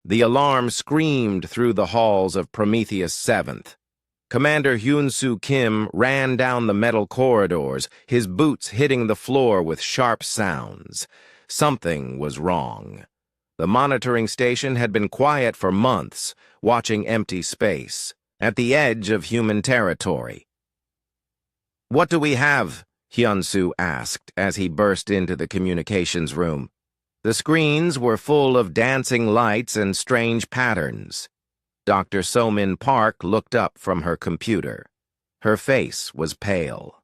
The alarm screamed through the halls of Prometheus 7th. Commander Hyun-Soo Kim ran down the metal corridors, his boots hitting the floor with sharp sounds. Something was wrong. The monitoring station had been quiet for months, watching empty space, at the edge of human territory. "What do we have?" Hyun-Soo asked as he burst into the communications room. The screens were full of dancing lights and strange patterns. Dr. So-Min Park looked up from her computer. Her face was pale.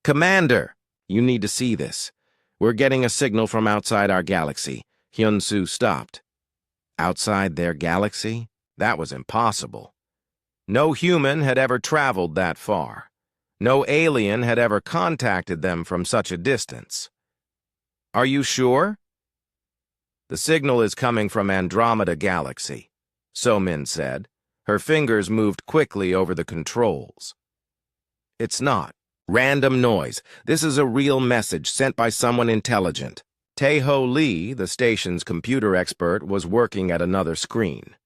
"Commander, you need to see this. We're getting a signal from outside our galaxy." Hyun-Soo stopped. Outside their galaxy? That was impossible. No human had ever traveled that far. No alien had ever contacted them from such a distance. "Are you sure?" "The signal is coming from Andromeda Galaxy," So-Min said. Her fingers moved quickly over the controls. "It's not random noise. This is a real message sent by someone intelligent." Tae-Ho Lee, the station's computer expert, was working at another screen.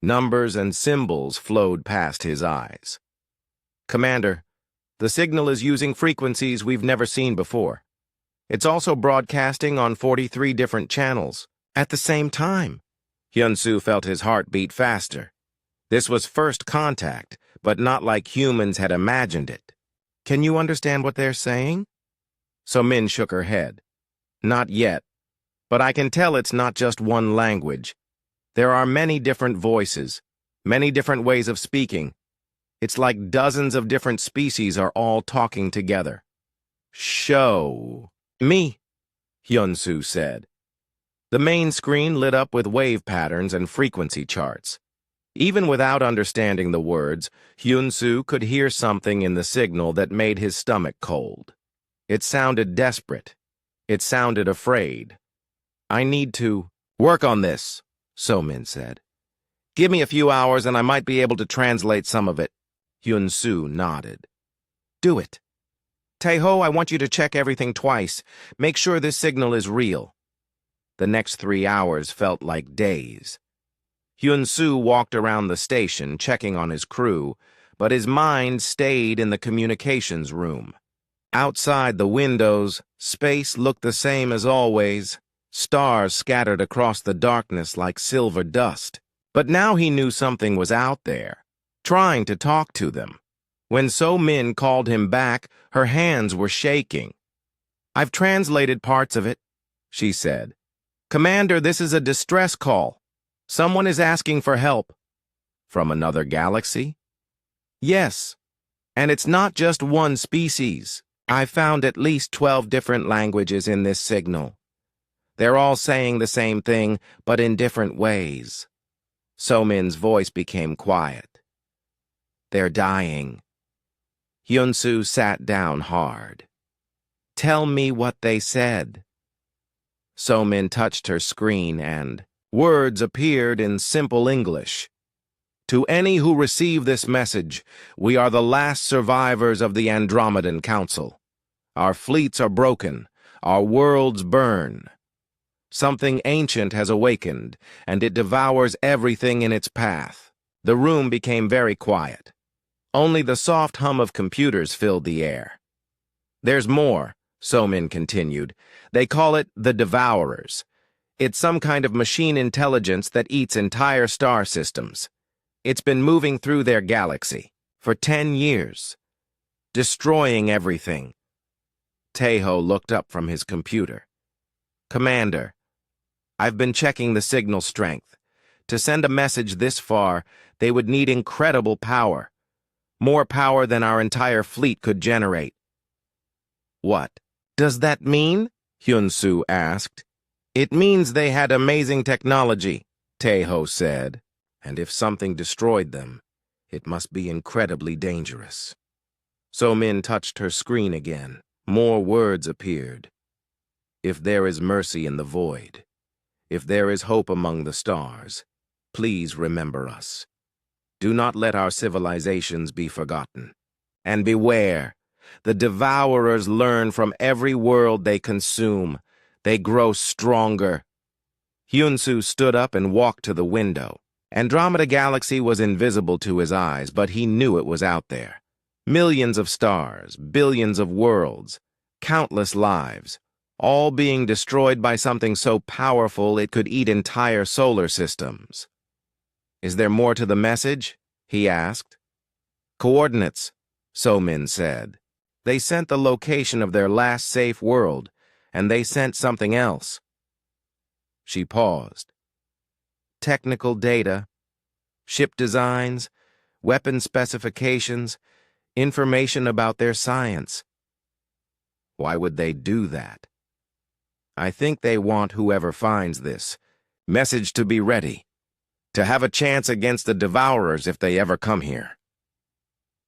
Numbers and symbols flowed past his eyes. "Commander, the signal is using frequencies we've never seen before. It's also broadcasting on 43 different channels at the same time." Hyun-Soo felt his heart beat faster. This was first contact, but not like humans had imagined it. "Can you understand what they're saying?" So-Min shook her head. "Not yet, but I can tell it's not just one language. There are many different voices, many different ways of speaking. It's like dozens of different species are all talking together." "Show me," Hyun-Soo said. The main screen lit up with wave patterns and frequency charts. Even without understanding the words, Hyun-Soo could hear something in the signal that made his stomach cold. It sounded desperate. It sounded afraid. "I need to work on this," So-Min said. "Give me a few hours and I might be able to translate some of it." Hyun-Soo nodded. "Do it. Tae-Ho, I want you to check everything twice. Make sure this signal is real." The next 3 hours felt like days. Hyun-Soo walked around the station, checking on his crew, but his mind stayed in the communications room. Outside the windows, space looked the same as always, stars scattered across the darkness like silver dust. But now he knew something was out there, trying to talk to them. When So-Min called him back, her hands were shaking. "I've translated parts of it," she said. "Commander, this is a distress call. Someone is asking for help." "From another galaxy?" "Yes, and it's not just one species. I found at least 12 different languages in this signal. They're all saying the same thing, but in different ways." So-Min's voice became quiet. "They're dying." Hyun-Soo sat down hard. "Tell me what they said." So-Min touched her screen and words appeared in simple English. "To any who receive this message, we are the last survivors of the Andromedan Council. Our fleets are broken, our worlds burn. Something ancient has awakened, and it devours everything in its path." The room became very quiet. Only the soft hum of computers filled the air. "There's more," So-Min continued. "They call it the Devourers. It's some kind of machine intelligence that eats entire star systems. It's been moving through their galaxy for 10 years, destroying everything." Tae-Ho looked up from his computer. "Commander, I've been checking the signal strength. To send a message this far, they would need incredible power. More power than our entire fleet could generate." "What does that mean?" Hyun-Soo asked. "It means they had amazing technology," Tae-Ho said. "And if something destroyed them, it must be incredibly dangerous." So-Min touched her screen again. More words appeared. "If there is mercy in the void, if there is hope among the stars, please remember us. Do not let our civilizations be forgotten. And beware, the Devourers learn from every world they consume. They grow stronger." Hyunsu stood up and walked to the window. Andromeda Galaxy was invisible to his eyes, but he knew it was out there. Millions of stars, billions of worlds, countless lives, all being destroyed by something so powerful it could eat entire solar systems. "Is there more to the message?" he asked. "Coordinates," So-Min said. "They sent the location of their last safe world, and they sent something else." She paused. "Technical data, ship designs, weapon specifications, information about their science." "Why would they do that?" "I think they want whoever finds this message to be ready, to have a chance against the Devourers if they ever come here."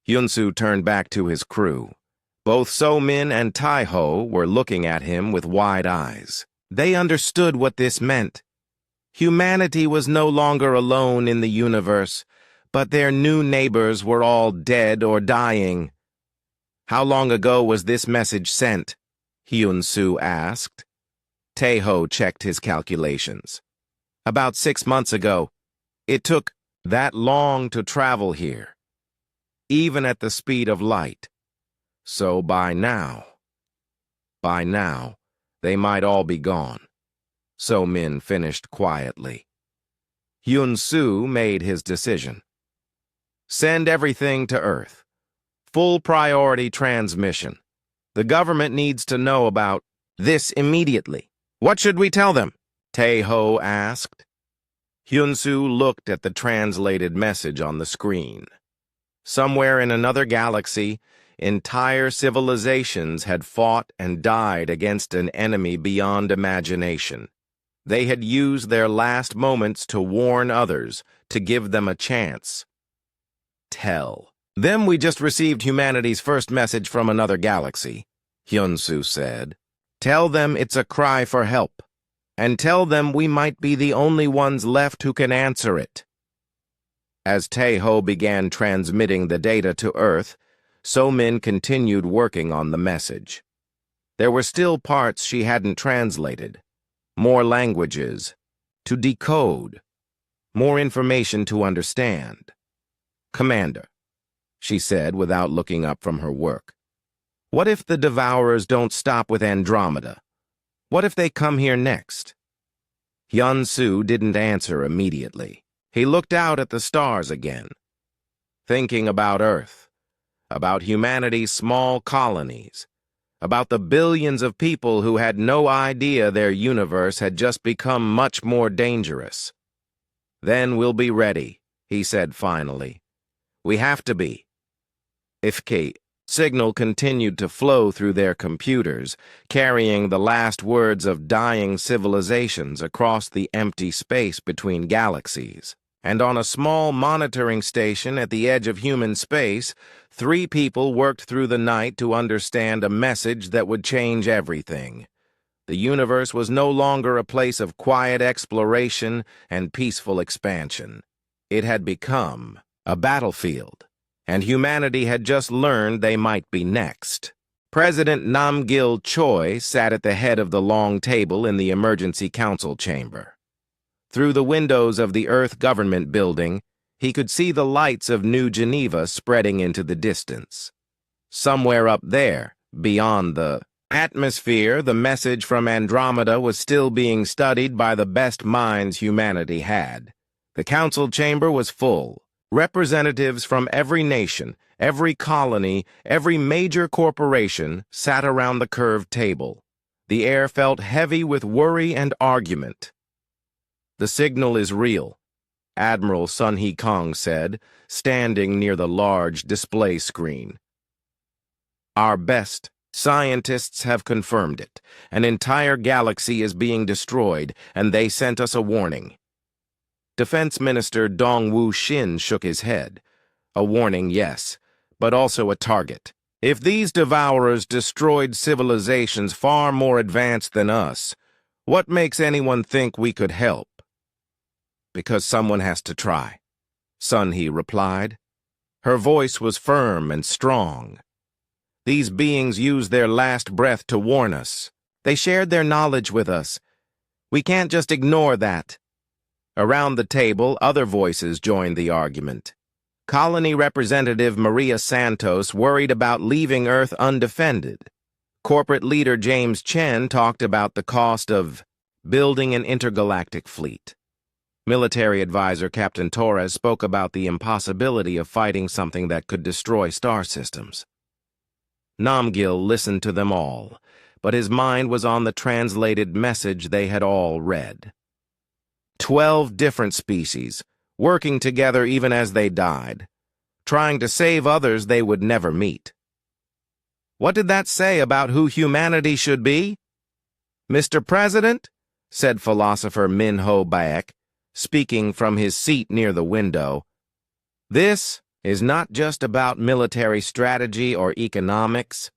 Hyunsu turned back to his crew. Both So-Min and Tai-Ho were looking at him with wide eyes. They understood what this meant. Humanity was no longer alone in the universe, but their new neighbors were all dead or dying. "How long ago was this message sent?" Hyunsu asked. Tai-Ho checked his calculations. "About 6 months ago. It took that long to travel here, even at the speed of light. So by now, they might all be gone." So-Min finished quietly. Hyunsu made his decision. "Send everything to Earth. Full priority transmission. The government needs to know about this immediately." "What should we tell them?" Tai-Ho asked. Hyunsu looked at the translated message on the screen. Somewhere in another galaxy, entire civilizations had fought and died against an enemy beyond imagination. They had used their last moments to warn others, to give them a chance. "Tell them we just received humanity's first message from another galaxy," Hyunsu said. "Tell them it's a cry for help, and tell them we might be the only ones left who can answer it." As Tai-Ho began transmitting the data to Earth, So-Min continued working on the message. There were still parts she hadn't translated, more languages to decode, more information to understand. "Commander," she said without looking up from her work, "what if the Devourers don't stop with Andromeda? What if they come here next?" Hyunsu didn't answer immediately. He looked out at the stars again, thinking about Earth, about humanity's small colonies, about the billions of people who had no idea their universe had just become much more dangerous. "Then we'll be ready," he said finally. "We have to be." Ifke signal continued to flow through their computers, carrying the last words of dying civilizations across the empty space between galaxies. And on a small monitoring station at the edge of human space, 3 people worked through the night to understand a message that would change everything. The universe was no longer a place of quiet exploration and peaceful expansion. It had become a battlefield, and humanity had just learned they might be next. President Namgil Choi sat at the head of the long table in the emergency council chamber. Through the windows of the Earth Government Building, he could see the lights of New Geneva spreading into the distance. Somewhere up there, beyond the atmosphere, the message from Andromeda was still being studied by the best minds humanity had. The council chamber was full. Representatives from every nation, every colony, every major corporation sat around the curved table. The air felt heavy with worry and argument. "The signal is real," Admiral Sun Hee-Kong said, standing near the large display screen. "Our best scientists have confirmed it. An entire galaxy is being destroyed, and they sent us a warning." Defense Minister Dong-Woo Shin shook his head. "A warning, yes, but also a target. If these Devourers destroyed civilizations far more advanced than us, what makes anyone think we could help?" "Because someone has to try," Sun Hee replied. Her voice was firm and strong. "These beings used their last breath to warn us. They shared their knowledge with us, We can't just ignore that. Around the table, other voices joined the argument. Colony Representative Maria Santos worried about leaving Earth undefended. Corporate leader James Chen talked about the cost of building an intergalactic fleet. Military advisor Captain Torres spoke about the impossibility of fighting something that could destroy star systems. Namgil listened to them all, but his mind was on the translated message they had all read. 12 different species, working together even as they died, trying to save others they would never meet. What did that say about who humanity should be? Mr. President, said philosopher Min-Ho Baek, speaking from his seat near the window, this is not just about military strategy or economics.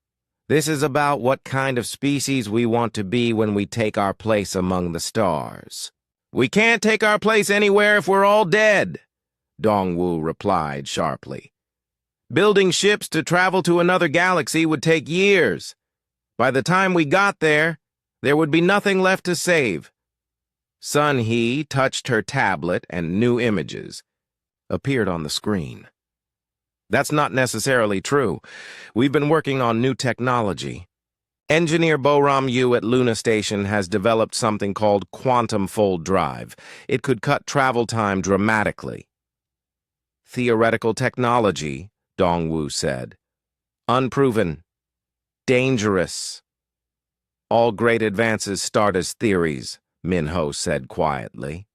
This is about what kind of species we want to be when we take our place among the stars. We can't take our place anywhere if we're all dead, Dongwu replied sharply. Building ships to travel to another galaxy would take years. By the time we got there would be nothing left to save. Sun He touched her tablet and new images appeared on the screen. That's not necessarily true. We've been working on new technology. Engineer Boram Yu at Luna Station has developed something called quantum fold drive. It could cut travel time dramatically. Theoretical technology, Dongwu said. Unproven. Dangerous. All great advances start as theories, Min-Ho said quietly.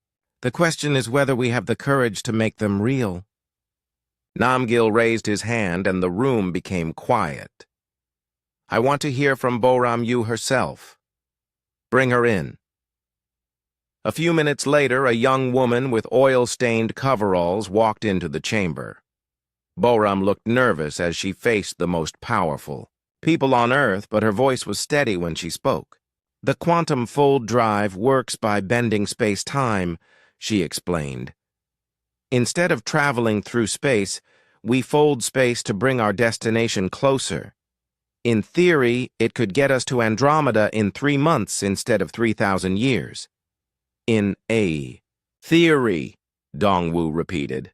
The question is whether we have the courage to make them real. Namgil raised his hand and the room became quiet. I want to hear from Boram Yu herself. Bring her in. A few minutes later, a young woman with oil-stained coveralls walked into the chamber. Boram looked nervous as she faced the most powerful people on Earth, but her voice was steady when she spoke. The quantum fold drive works by bending space-time, she explained. Instead of traveling through space, we fold space to bring our destination closer. In theory, it could get us to Andromeda in 3 months instead of 3,000 years. In a theory, Dongwu repeated.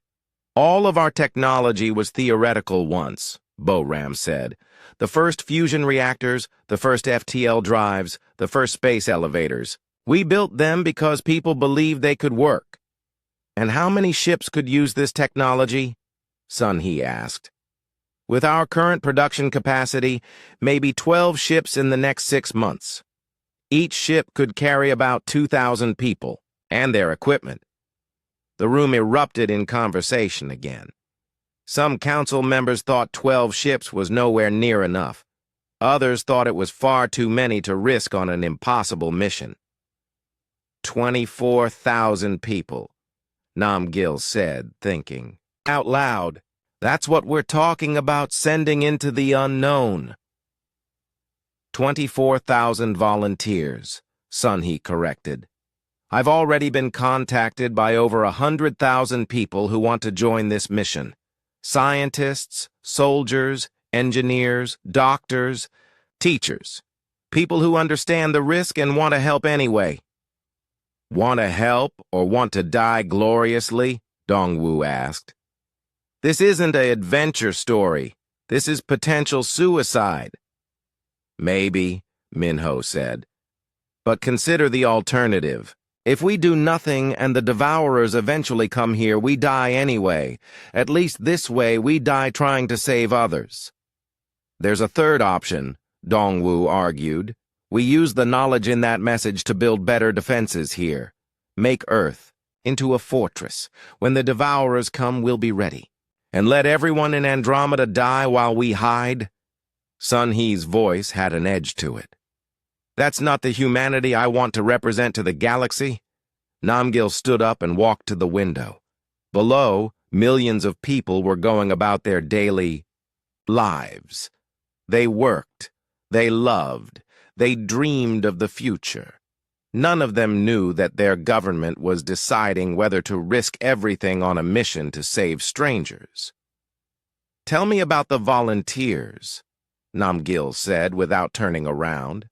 All of our technology was theoretical once, Boram said. The first fusion reactors, the first FTL drives, the first space elevators. We built them because people believed they could work. And how many ships could use this technology? Sun He asked. With our current production capacity, maybe 12 ships in the next 6 months. Each ship could carry about 2,000 people and their equipment. The room erupted in conversation again. Some council members thought 12 ships was nowhere near enough. Others thought it was far too many to risk on an impossible mission. 24,000 people, Namgil said, thinking out loud. That's what we're talking about sending into the unknown. 24,000 volunteers, Sun He corrected. I've already been contacted by over 100,000 people who want to join this mission. Scientists, soldiers, engineers, doctors, teachers. People who understand the risk and want to help anyway. Want to help or want to die gloriously? Dongwu asked. This isn't an adventure story. This is potential suicide. Maybe, Min-Ho said. But consider the alternative. If we do nothing and the devourers eventually come here, we die anyway. At least this way we die trying to save others. There's a third option, Dongwu argued. We use the knowledge in that message to build better defenses here. Make Earth into a fortress. When the devourers come, we'll be ready. And let everyone in Andromeda die while we hide? Sun He's voice had an edge to it. That's not the humanity I want to represent to the galaxy. Namgil stood up and walked to the window. Below, millions of people were going about their daily lives. They worked, they loved, they dreamed of the future. None of them knew that their government was deciding whether to risk everything on a mission to save strangers. Tell me about the volunteers, Namgil said without turning around.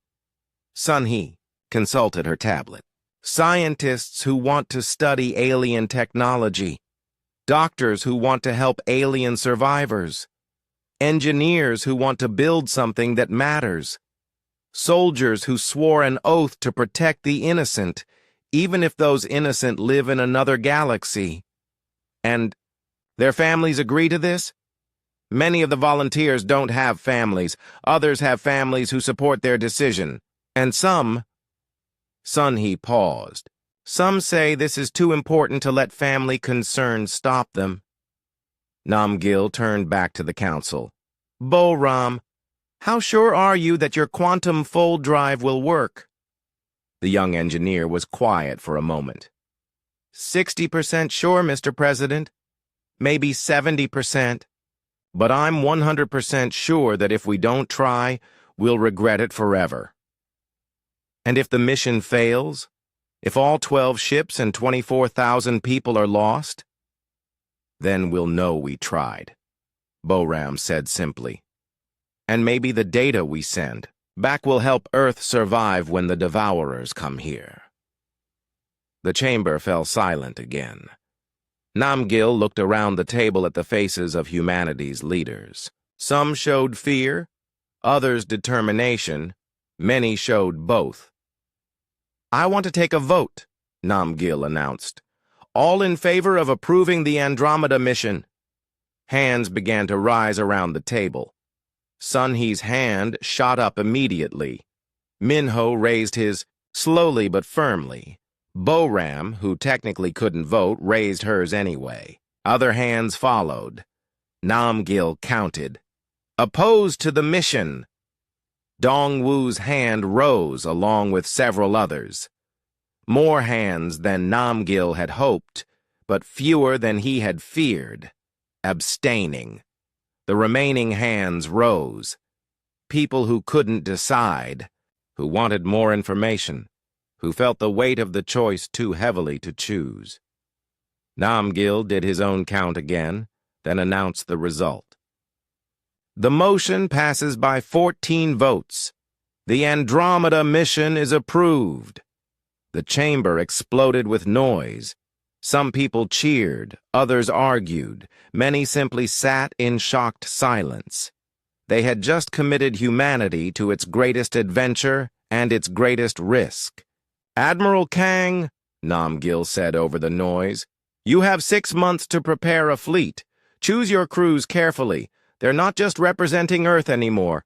Sun He consulted her tablet. Scientists who want to study alien technology, doctors who want to help alien survivors, engineers who want to build something that matters, soldiers who swore an oath to protect the innocent, even if those innocent live in another galaxy. And their families agree to this? Many of the volunteers don't have families. Others have families who support their decision. And some... Sun-Hee paused. Some say this is too important to let family concerns stop them. Namgil turned back to the council. Bo-Ram, how sure are you that your quantum fold drive will work? The young engineer was quiet for a moment. 60% sure, Mr. President. Maybe 70%. But I'm 100% sure that if we don't try, we'll regret it forever. And if the mission fails, if all 12 ships and 24,000 people are lost, then we'll know we tried, Bo-Ram said simply. And maybe the data we send back will help Earth survive when the Devourers come here. The chamber fell silent again. Namgil looked around the table at the faces of humanity's leaders. Some showed fear, others determination, many showed both. I want to take a vote, Namgil announced. All in favor of approving the Andromeda mission. Hands began to rise around the table. Sun-Hee's hand shot up immediately. Minho raised his slowly but firmly. Bo-Ram, who technically couldn't vote, raised hers anyway. Other hands followed. Namgil counted. Opposed to the mission. Dongwu's hand rose along with several others. More hands than Namgil had hoped, but fewer than he had feared. Abstaining. The remaining hands rose. People who couldn't decide, who wanted more information, who felt the weight of the choice too heavily to choose. Namgil did his own count again, then announced the result. The motion passes by 14 votes. The Andromeda mission is approved. The chamber exploded with noise. Some people cheered, others argued. Many simply sat in shocked silence. They had just committed humanity to its greatest adventure and its greatest risk. Admiral Kang, Namgil said over the noise, you have 6 months to prepare a fleet. Choose your crews carefully. They're not just representing Earth anymore.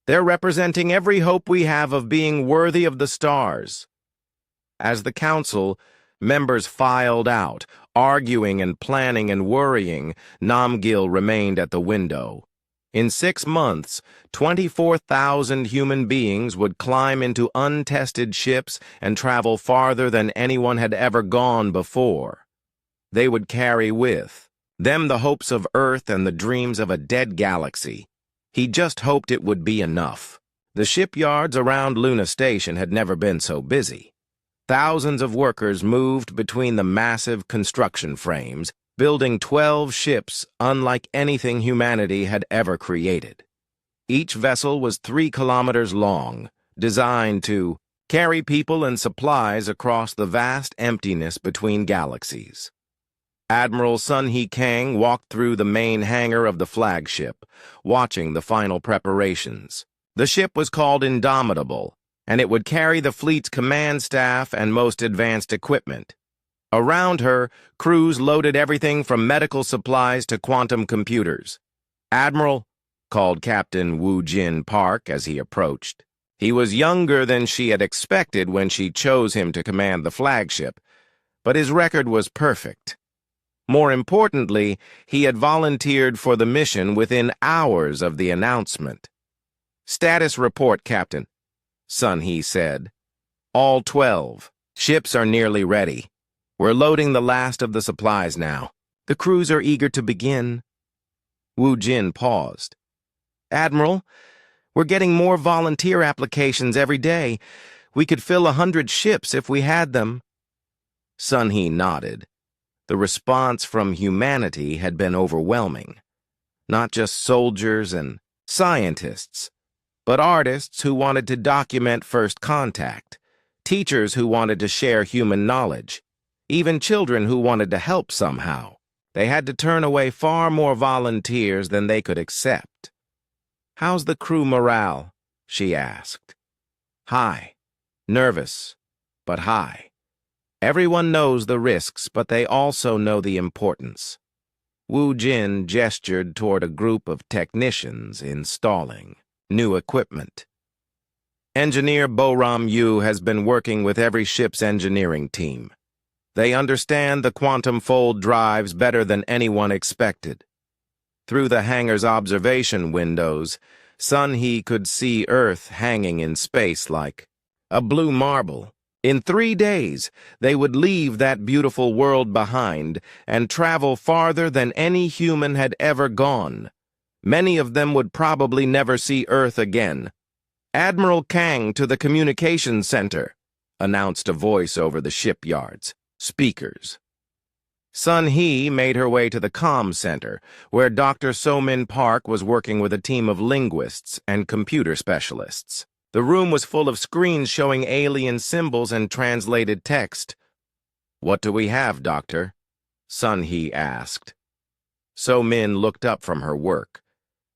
They're representing every hope we have of being worthy of the stars. As the council, members filed out, arguing and planning and worrying, Namgil remained at the window. In 6 months, 24,000 human beings would climb into untested ships and travel farther than anyone had ever gone before. They would carry with them the hopes of Earth and the dreams of a dead galaxy. He just hoped it would be enough. The shipyards around Luna Station had never been so busy. Thousands of workers moved between the massive construction frames, building 12 ships unlike anything humanity had ever created. Each vessel was 3 kilometers long, designed to carry people and supplies across the vast emptiness between galaxies. Admiral Sun-Hee Kang walked through the main hangar of the flagship, watching the final preparations. The ship was called Indomitable, and it would carry the fleet's command staff and most advanced equipment. Around her, crews loaded everything from medical supplies to quantum computers. Admiral, called Captain Woo Jin Park as he approached. He was younger than she had expected when she chose him to command the flagship, but his record was perfect. More importantly, he had volunteered for the mission within hours of the announcement. Status report, Captain, Sun-Hee said. All 12. Ships are nearly ready. We're loading the last of the supplies now. The crews are eager to begin. Woo Jin paused. Admiral, we're getting more volunteer applications every day. We could fill 100 ships if we had them. Sun-Hee nodded. The response from humanity had been overwhelming. Not just soldiers and scientists, but artists who wanted to document first contact, teachers who wanted to share human knowledge, even children who wanted to help somehow. They had to turn away far more volunteers than they could accept. "How's the crew morale?" she asked. "High. Nervous, but high. Everyone knows the risks, but they also know the importance." Wu Jin gestured toward a group of technicians installing new equipment. "Engineer Boram Yu has been working with every ship's engineering team. They understand the quantum fold drives better than anyone expected." Through the hangar's observation windows, Sun He could see Earth hanging in space like a blue marble. In 3 days, they would leave that beautiful world behind and travel farther than any human had ever gone. Many of them would probably never see Earth again. "Admiral Kang to the communications center," announced a voice over the shipyard's speakers. Sun He made her way to the comm center, where Dr. So-Min Park was working with a team of linguists and computer specialists. The room was full of screens showing alien symbols and translated text. "What do we have, Doctor?" Sun He asked. So-Min looked up from her work.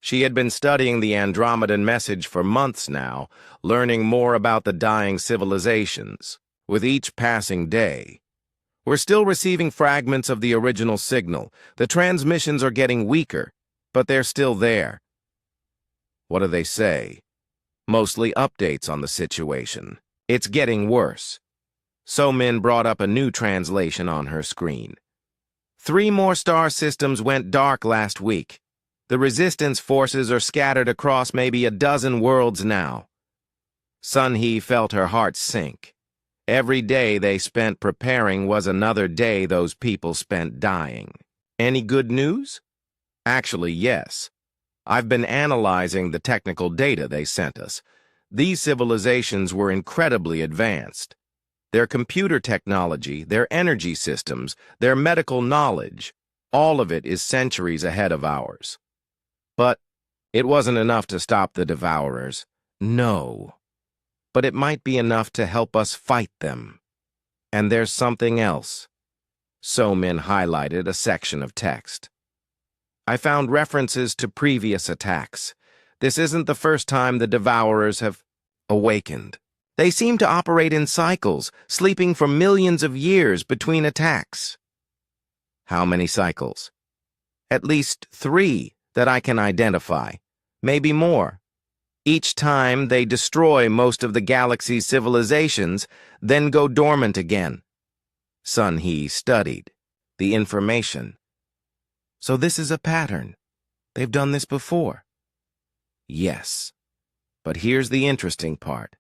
She had been studying the Andromedan message for months now, learning more about the dying civilizations. With each passing day, "We're still receiving fragments of the original signal. The transmissions are getting weaker, but they're still there." "What do they say?" "Mostly updates on the situation. It's getting worse." So-Min brought up a new translation on her screen. "3 more star systems went dark last week. The resistance forces are scattered across maybe a dozen worlds now." Sun He felt her heart sink. Every day they spent preparing was another day those people spent dying. "Any good news?" "Actually, yes. I've been analyzing the technical data they sent us. These civilizations were incredibly advanced. Their computer technology, their energy systems, their medical knowledge, all of it is centuries ahead of ours. But it wasn't enough to stop the Devourers. No. But it might be enough to help us fight them. And there's something else." So-Min highlighted a section of text. "I found references to previous attacks. This isn't the first time the Devourers have awakened. They seem to operate in cycles, sleeping for millions of years between attacks." "How many cycles?" "At least 3 that I can identify. Maybe more. Each time they destroy most of the galaxy's civilizations, then go dormant again." Sun He studied the information. "So this is a pattern. They've done this before." "Yes. But here's the interesting part.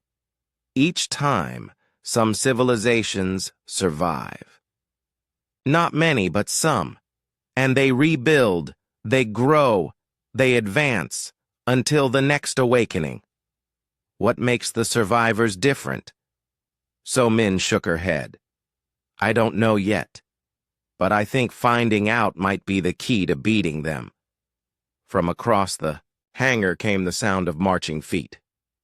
Each time, some civilizations survive. Not many, but some. And they rebuild, they grow, they advance, until the next awakening. What makes the survivors different?" So-Min shook her head. "I don't know yet, but I think finding out might be the key to beating them." From across the hangar came the sound of marching feet.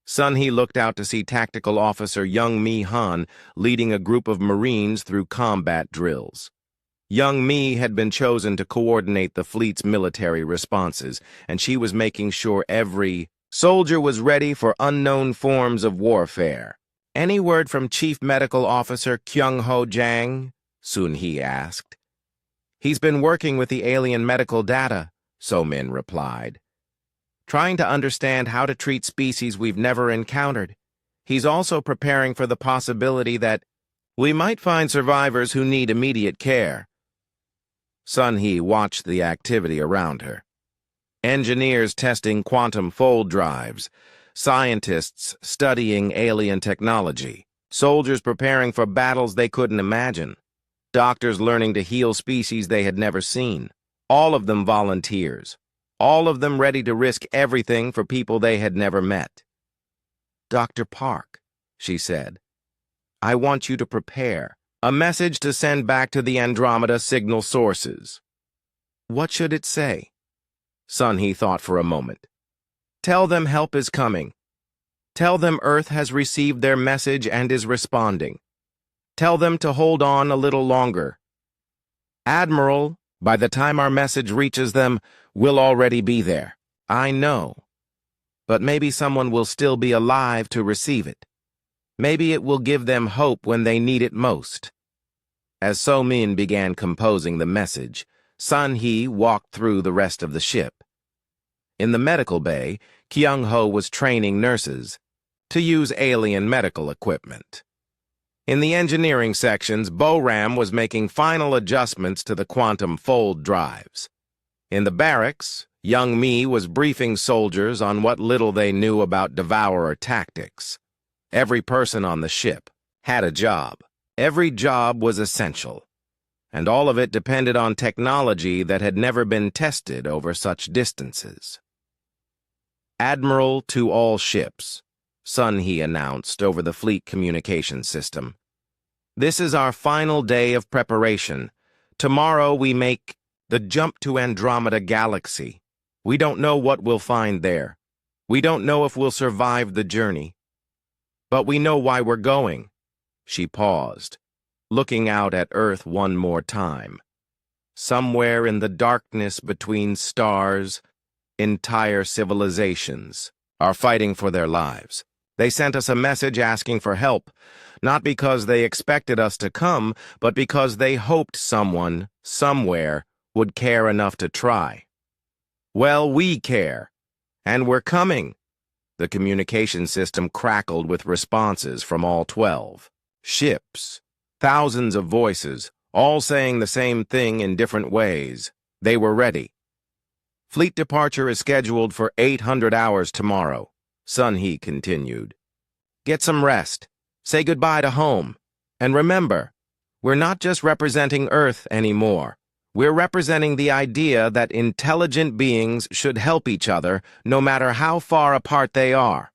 Sun He looked out to see Tactical Officer Young Mi Han leading a group of Marines through combat drills. Young Mi had been chosen to coordinate the fleet's military responses, and she was making sure every soldier was ready for unknown forms of warfare. "Any word from Chief Medical Officer Kyung-Ho Jang?" Sun He asked. "He's been working with the alien medical data," So-Min replied, "trying to understand how to treat species we've never encountered. He's also preparing for the possibility that we might find survivors who need immediate care." Sun He watched the activity around her. Engineers testing quantum fold drives, scientists studying alien technology, soldiers preparing for battles they couldn't imagine, doctors learning to heal species they had never seen, all of them volunteers, all of them ready to risk everything for people they had never met. "Dr. Park," she said, "I want you to prepare a message to send back to the Andromeda signal sources." "What should it say?" Sun He thought for a moment. "Tell them help is coming. Tell them Earth has received their message and is responding. Tell them to hold on a little longer. Admiral, by the time our message reaches them, we'll already be there. I know. But maybe someone will still be alive to receive it. Maybe it will give them hope when they need it most. As So-min began composing the message, Sun-hee walked through the rest of the ship. In the medical bay, Kyung-ho was training nurses to use alien medical equipment. In the engineering sections, Bo-Ram was making final adjustments to the quantum fold drives. In the barracks, young Mi was briefing soldiers on what little they knew about devourer tactics. Every person on the ship had a job. Every job was essential, and all of it depended on technology that had never been tested over such distances. Admiral to all ships, Sun-hee announced over the fleet communication system. This is our final day of preparation. Tomorrow we make the jump to Andromeda Galaxy. We don't know what we'll find there. We don't know if we'll survive the journey. But we know why we're going. She paused, looking out at Earth one more time. Somewhere in the darkness between stars, entire civilizations are fighting for their lives. They sent us a message asking for help, not because they expected us to come, but because they hoped someone, somewhere, would care enough to try. Well, we care, and we're coming. The communication system crackled with responses from all 12. Ships, thousands of voices, all saying the same thing in different ways. They were ready. Fleet departure is scheduled for 800 hours tomorrow, Sun-hee continued. Get some rest. Say goodbye to home. And remember, we're not just representing Earth anymore. We're representing the idea that intelligent beings should help each other no matter how far apart they are.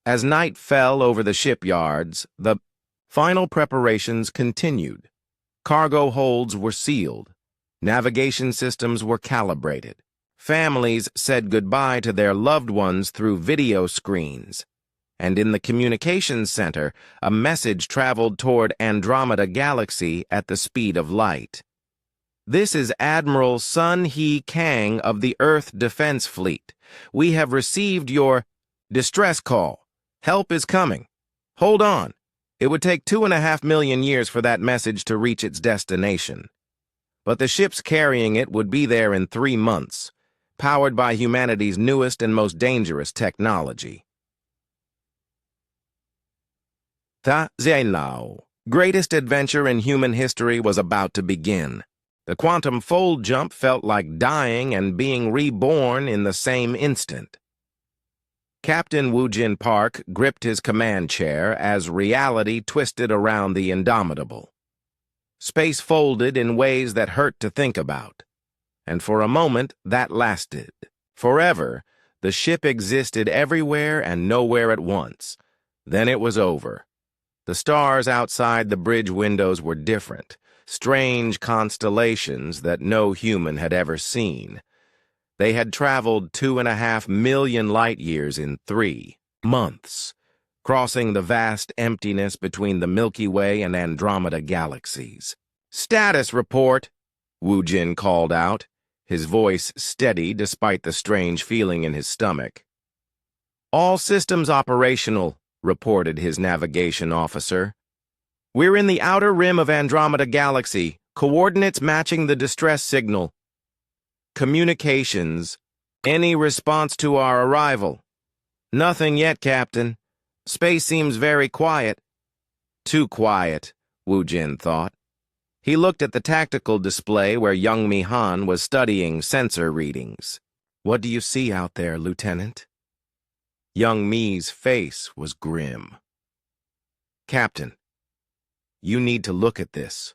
As night fell over the shipyards, the final preparations continued. Cargo holds were sealed. Navigation systems were calibrated. Families said goodbye to their loved ones through video screens. And in the communications center, a message traveled toward Andromeda Galaxy at the speed of light. This is Admiral Sun-hee Kang of the Earth Defense Fleet. We have received your distress call. Help is coming. Hold on. It would take 2.5 million years for that message to reach its destination. But the ships carrying it would be there in 3 months, powered by humanity's newest and most dangerous technology. The Zhenlao, greatest adventure in human history, was about to begin. The quantum fold jump felt like dying and being reborn in the same instant. Captain Woojin Park gripped his command chair as reality twisted around the Indomitable. Space folded in ways that hurt to think about. And for a moment, that lasted. Forever, the ship existed everywhere and nowhere at once. Then it was over. The stars outside the bridge windows were different, strange constellations that no human had ever seen. They had traveled 2.5 million light-years in 3 months, crossing the vast emptiness between the Milky Way and Andromeda galaxies. "Status report," Woojin called out, his voice steady despite the strange feeling in his stomach. "All systems operational," reported his navigation officer. "We're in the outer rim of Andromeda Galaxy, coordinates matching the distress signal. Communications. Any response to our arrival?" "Nothing yet, Captain. Space seems very quiet." Too quiet, Woojin thought. He looked at the tactical display where young Mi-han was studying sensor readings. "What do you see out there, Lieutenant?" Young Mi's face was grim. "Captain, you need to look at this."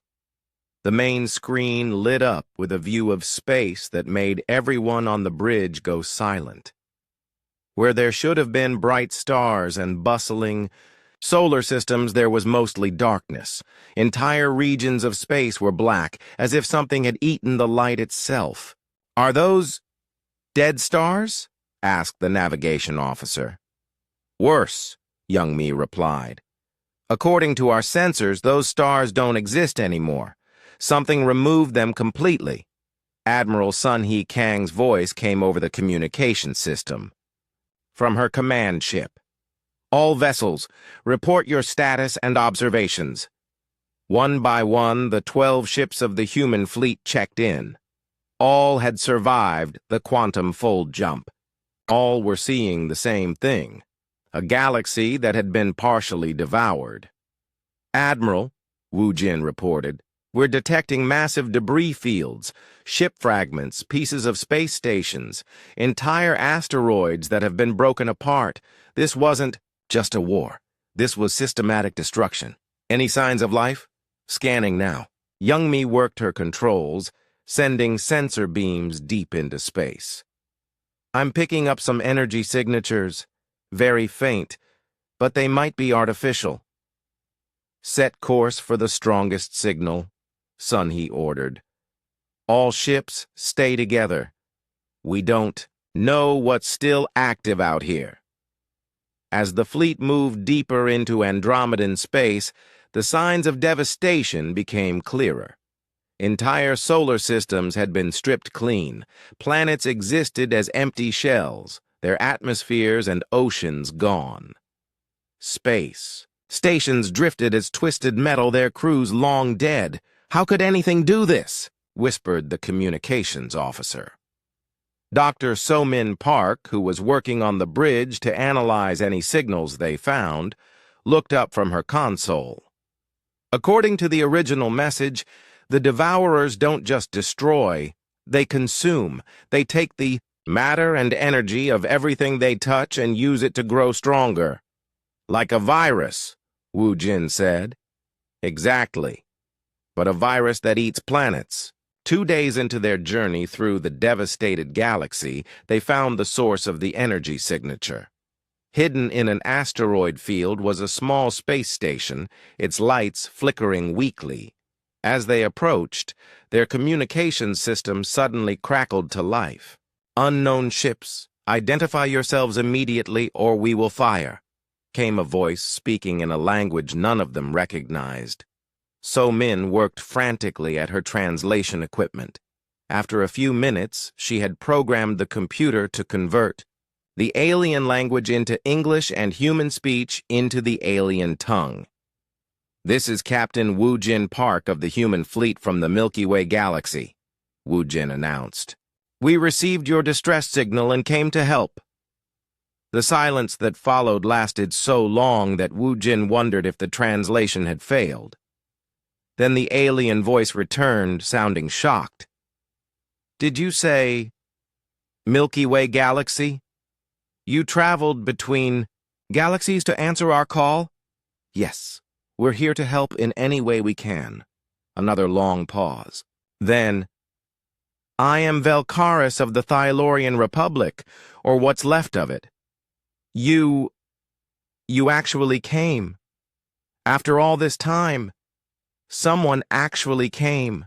The main screen lit up with a view of space that made everyone on the bridge go silent. Where there should have been bright stars and bustling solar systems, there was mostly darkness. Entire regions of space were black, as if something had eaten the light itself. "Are those dead stars?" asked the navigation officer. Worse, Young Mi replied. According to our sensors, those stars don't exist anymore. Something removed them completely. Admiral Sun Hee Kang's voice came over the communication system. From her command ship. All vessels, report your status and observations. One by one, the 12 ships of the human fleet checked in. All had survived the quantum fold jump. All were seeing the same thing. A galaxy that had been partially devoured. Admiral, Wu Jin reported, we're detecting massive debris fields, ship fragments, pieces of space stations, entire asteroids that have been broken apart. This wasn't just a war. This was systematic destruction. Any signs of life? Scanning now. Young Mi worked her controls, sending sensor beams deep into space. I'm picking up some energy signatures. Very faint, but they might be artificial. Set course for the strongest signal, Sun Hee ordered. All ships, stay together. We don't know what's still active out here. As the fleet moved deeper into Andromedan space, the signs of devastation became clearer. Entire solar systems had been stripped clean. Planets existed as empty shells, their atmospheres and oceans gone. Space. Stations drifted as twisted metal, their crews long dead. How could anything do this? Whispered the communications officer. Dr. So-Min Park, who was working on the bridge to analyze any signals they found, looked up from her console. According to the original message, the Devourers don't just destroy, they consume. They take the matter and energy of everything they touch and use it to grow stronger. Like a virus, Wu Jin said. Exactly. But a virus that eats planets. 2 days into their journey through the devastated galaxy, they found the source of the energy signature. Hidden in an asteroid field was a small space station, its lights flickering weakly. As they approached, their communications system suddenly crackled to life. Unknown ships, identify yourselves immediately or we will fire, came a voice speaking in a language none of them recognized. So-Min worked frantically at her translation equipment. After a few minutes, she had programmed the computer to convert the alien language into English and human speech into the alien tongue. This is Captain Wu Jin Park of the human fleet from the Milky Way galaxy, Wu Jin announced. We received your distress signal and came to help. The silence that followed lasted so long that Wu Jin wondered if the translation had failed. Then the alien voice returned, sounding shocked. Did you say Milky Way galaxy? You traveled between galaxies to answer our call? Yes, we're here to help in any way we can. Another long pause. Then, I am Velkaris of the Thylorian Republic, or what's left of it. You actually came. After all this time, someone actually came.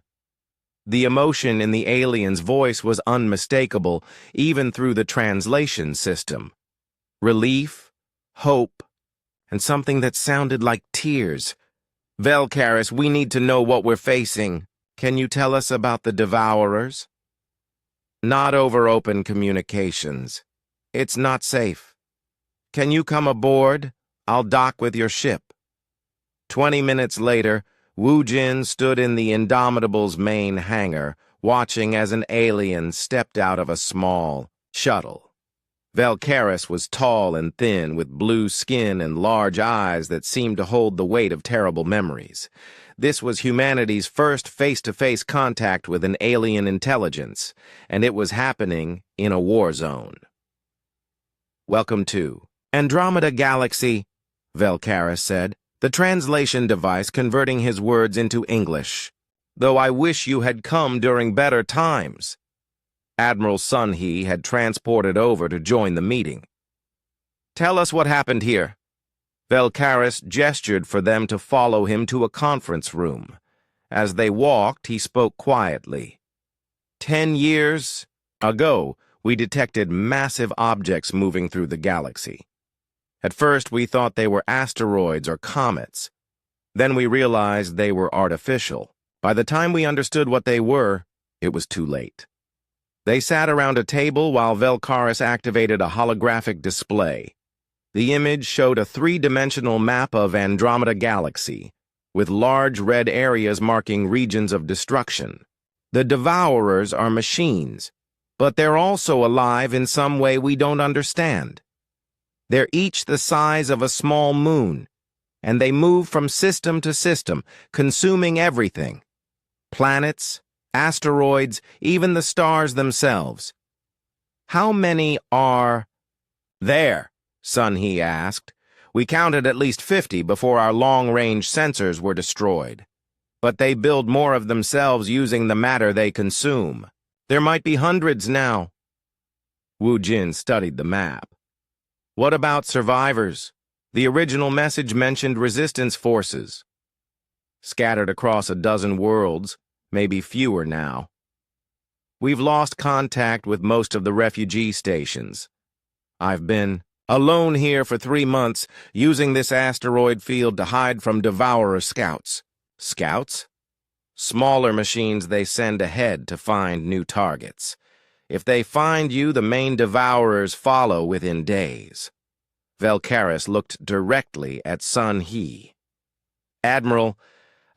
The emotion in the alien's voice was unmistakable, even through the translation system. Relief, hope, and something that sounded like tears. Velkaris, we need to know what we're facing. Can you tell us about the Devourers? Not over open communications. It's not safe. Can you come aboard? I'll dock with your ship. 20 minutes later, Wu Jin stood in the Indomitable's main hangar, watching as an alien stepped out of a small shuttle. Velkaris was tall and thin, with blue skin and large eyes that seemed to hold the weight of terrible memories. This was humanity's first face-to-face contact with an alien intelligence, and it was happening in a war zone. Welcome to Andromeda Galaxy, Velkaris said, the translation device converting his words into English. Though I wish you had come during better times. Admiral Sun Hee had transported over to join the meeting. Tell us what happened here. Velkaris gestured for them to follow him to a conference room. As they walked, he spoke quietly. 10 years ago, we detected massive objects moving through the galaxy. At first, we thought they were asteroids or comets. Then we realized they were artificial. By the time we understood what they were, it was too late. They sat around a table while Velkaris activated a holographic display. The image showed a three-dimensional map of Andromeda Galaxy, with large red areas marking regions of destruction. The Devourers are machines, but they're also alive in some way we don't understand. They're each the size of a small moon, and they move from system to system, consuming everything. Planets, asteroids, even the stars themselves. How many are there? Sun He asked. We counted at least 50 before our long-range sensors were destroyed. But they build more of themselves using the matter they consume. There might be hundreds now. Wu Jin studied the map. What about survivors? The original message mentioned resistance forces. Scattered across a dozen worlds, maybe fewer now. We've lost contact with most of the refugee stations. I've been alone here for 3 months, using this asteroid field to hide from Devourer scouts. Scouts? Smaller machines they send ahead to find new targets. If they find you, the main Devourers follow within days. Velkaris looked directly at Sun He. Admiral,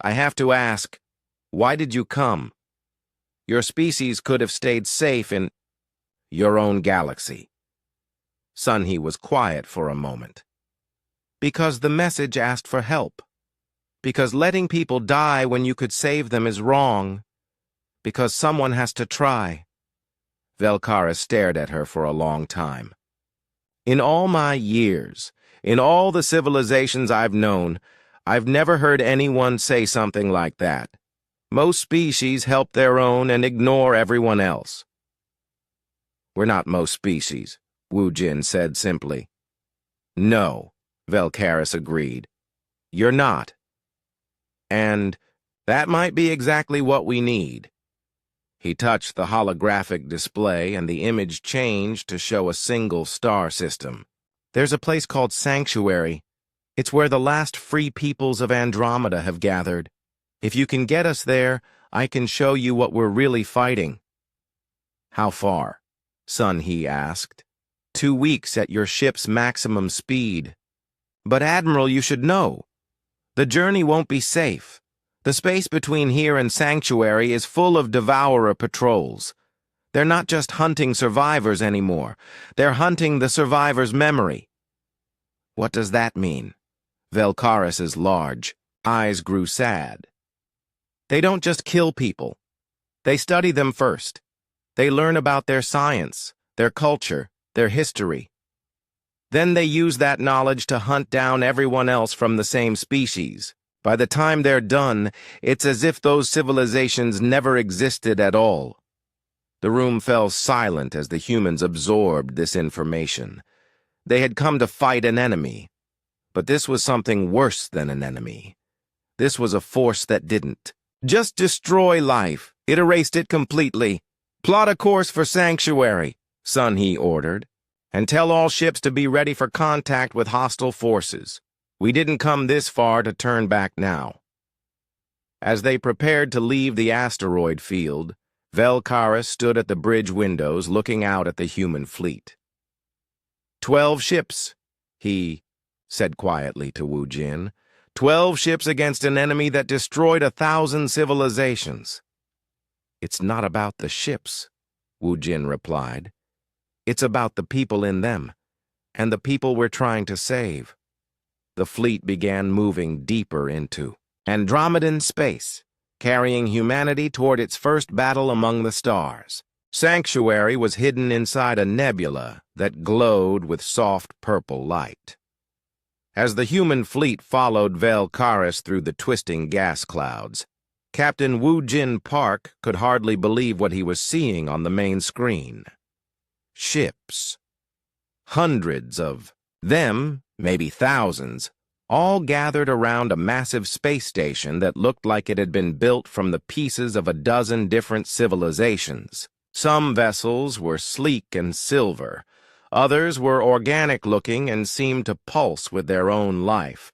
I have to ask, why did you come? Your species could have stayed safe in your own galaxy. Sun He was quiet for a moment. Because the message asked for help. Because letting people die when you could save them is wrong. Because someone has to try. Velkaris stared at her for a long time. In all my years, in all the civilizations I've known, I've never heard anyone say something like that. Most species help their own and ignore everyone else. We're not most species, Wu Jin said simply. No, Velkaris agreed. You're not. And that might be exactly what we need. He touched the holographic display and the image changed to show a single star system. There's a place called Sanctuary. It's where the last free peoples of Andromeda have gathered. If you can get us there, I can show you what we're really fighting. How far? Sun He asked. 2 weeks at your ship's maximum speed. But Admiral, you should know. The journey won't be safe. The space between here and Sanctuary is full of Devourer patrols. They're not just hunting survivors anymore. They're hunting the survivor's memory. What does that mean? Velkaris's large eyes grew sad. They don't just kill people. They study them first. They learn about their science, their culture, their history. Then they use that knowledge to hunt down everyone else from the same species. By the time they're done, it's as if those civilizations never existed at all. The room fell silent as the humans absorbed this information. They had come to fight an enemy. But this was something worse than an enemy. This was a force that didn't just destroy life. It erased it completely. Plot a course for Sanctuary, Sun He ordered, and tell all ships to be ready for contact with hostile forces. We didn't come this far to turn back now. As they prepared to leave the asteroid field, Velkaris stood at the bridge windows looking out at the human fleet. 12 ships, he said quietly to Wu Jin. 12 ships against an enemy that destroyed 1,000 civilizations. It's not about the ships, Wu Jin replied. It's about the people in them, and the people we're trying to save. The fleet began moving deeper into Andromedan space, carrying humanity toward its first battle among the stars. Sanctuary was hidden inside a nebula that glowed with soft purple light. As the human fleet followed Velkaris through the twisting gas clouds, Captain Wu Jin Park could hardly believe what he was seeing on the main screen. Ships. Hundreds of them, maybe thousands, all gathered around a massive space station that looked like it had been built from the pieces of a dozen different civilizations. Some vessels were sleek and silver. Others were organic-looking and seemed to pulse with their own life.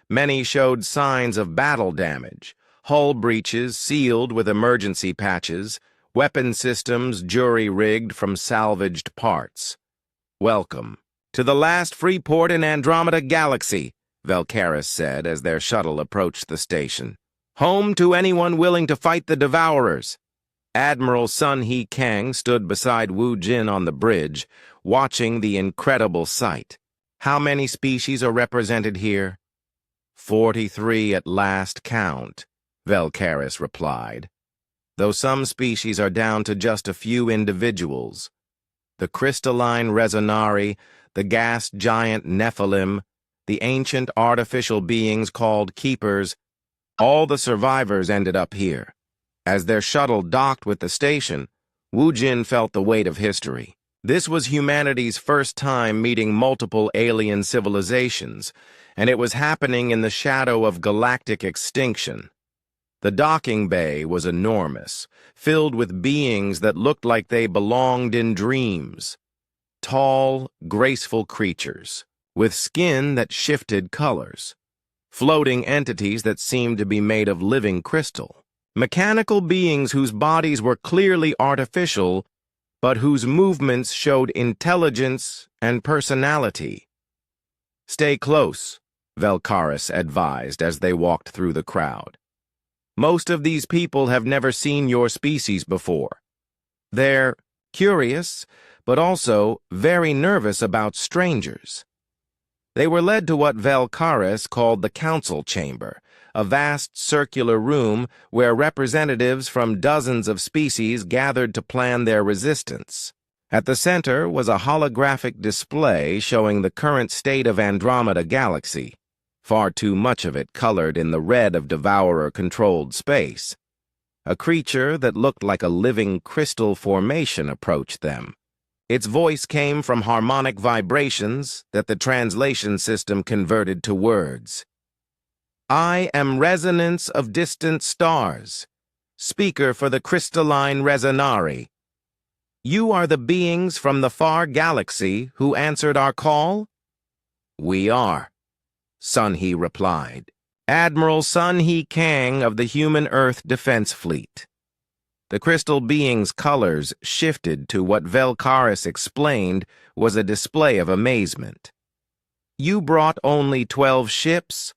Many showed signs of battle damage, hull breaches sealed with emergency patches, weapon systems jury-rigged from salvaged parts. "Welcome to the last free port in Andromeda Galaxy," Velcaris said as their shuttle approached the station. "Home to anyone willing to fight the Devourers." Admiral Sun He Kang stood beside Wu Jin on the bridge, watching the incredible sight. "How many species are represented here?" 43 at last count, Velcaris replied, though some species are down to just a few individuals. The crystalline Resonari, the gas giant Nephilim, the ancient artificial beings called Keepers, all the survivors ended up here. As their shuttle docked with the station, Wu Jin felt the weight of history. This was humanity's first time meeting multiple alien civilizations, and it was happening in the shadow of galactic extinction. The docking bay was enormous, filled with beings that looked like they belonged in dreams. Tall, graceful creatures, with skin that shifted colors. Floating entities that seemed to be made of living crystal. Mechanical beings whose bodies were clearly artificial, but whose movements showed intelligence and personality. "Stay close," Velcaris advised as they walked through the crowd. "Most of these people have never seen your species before. They're curious, but also very nervous about strangers." They were led to what Velcaris called the council chamber, a vast circular room where representatives from dozens of species gathered to plan their resistance. At the center was a holographic display showing the current state of Andromeda Galaxy, far too much of it colored in the red of Devourer-controlled space. A creature that looked like a living crystal formation approached them. Its voice came from harmonic vibrations that the translation system converted to words. "I am resonance of distant stars, speaker for the crystalline Resonari. You are the beings from the far galaxy who answered our call?" "We are," Sun He replied. "Admiral Sun He Kang of the Human Earth Defense Fleet." The crystal being's colors shifted to what Velcaris explained was a display of amazement. "You brought only 12 ships?"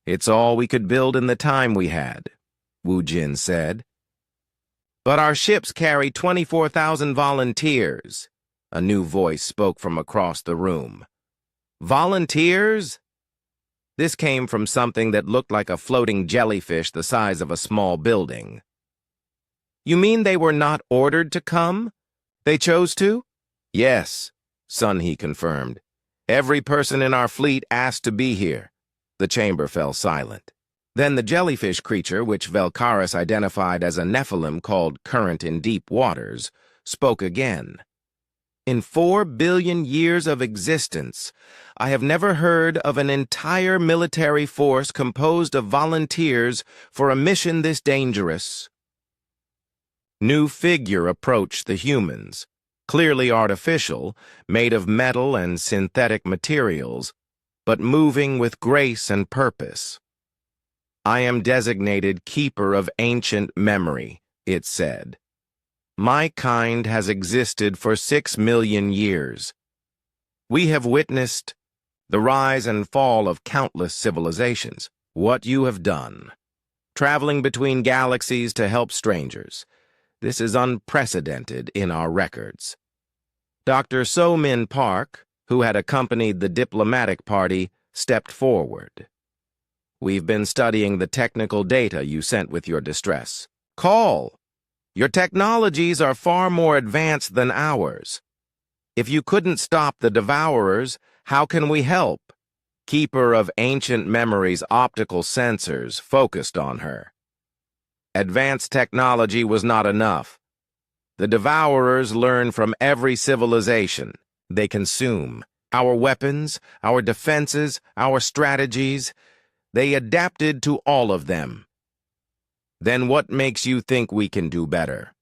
"It's all we could build in the time we had," Wu Jin said. "But our ships carry 24,000 volunteers," a new voice spoke from across the room. "Volunteers?" This came from something that looked like a floating jellyfish the size of a small building. "You mean they were not ordered to come? They chose to?" "Yes," Sun He confirmed. "Every person in our fleet asked to be here." The chamber fell silent. Then the jellyfish creature, which Velcaris identified as a Nephilim called Current in Deep Waters, spoke again. "In 4 billion years of existence, I have never heard of an entire military force composed of volunteers for a mission this dangerous." New figure approached the humans, clearly artificial, made of metal and synthetic materials, but moving with grace and purpose. "I am designated Keeper of Ancient Memory," it said. "My kind has existed for 6 million years. We have witnessed the rise and fall of countless civilizations. What you have done, traveling between galaxies to help strangers. This is unprecedented in our records." Dr. So-Min Park, who had accompanied the diplomatic party, stepped forward. "We've been studying the technical data you sent with your distress call. Your technologies are far more advanced than ours. If you couldn't stop the Devourers, how can we help?" Keeper of Ancient Memory's optical sensors focused on her. Advanced technology was not enough. The Devourers learn from every civilization. They consume our weapons, our defenses, our strategies. They adapted to all of them. "Then what makes you think we can do better?"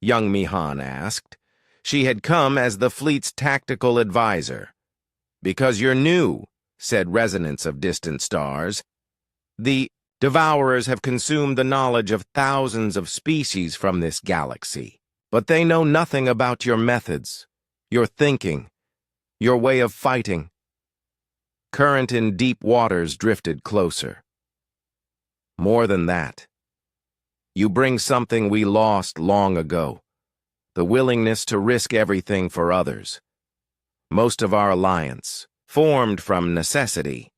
young Mihan asked. She had come as the fleet's tactical advisor. "Because you're new," said Resonance of Distant Stars. "The Devourers have consumed the knowledge of thousands of species from this galaxy, but they know nothing about your methods, your thinking, your way of fighting." Current in deep waters drifted closer. "More than that. You bring something we lost long ago, the willingness to risk everything for others. Most of our alliance, formed from necessity.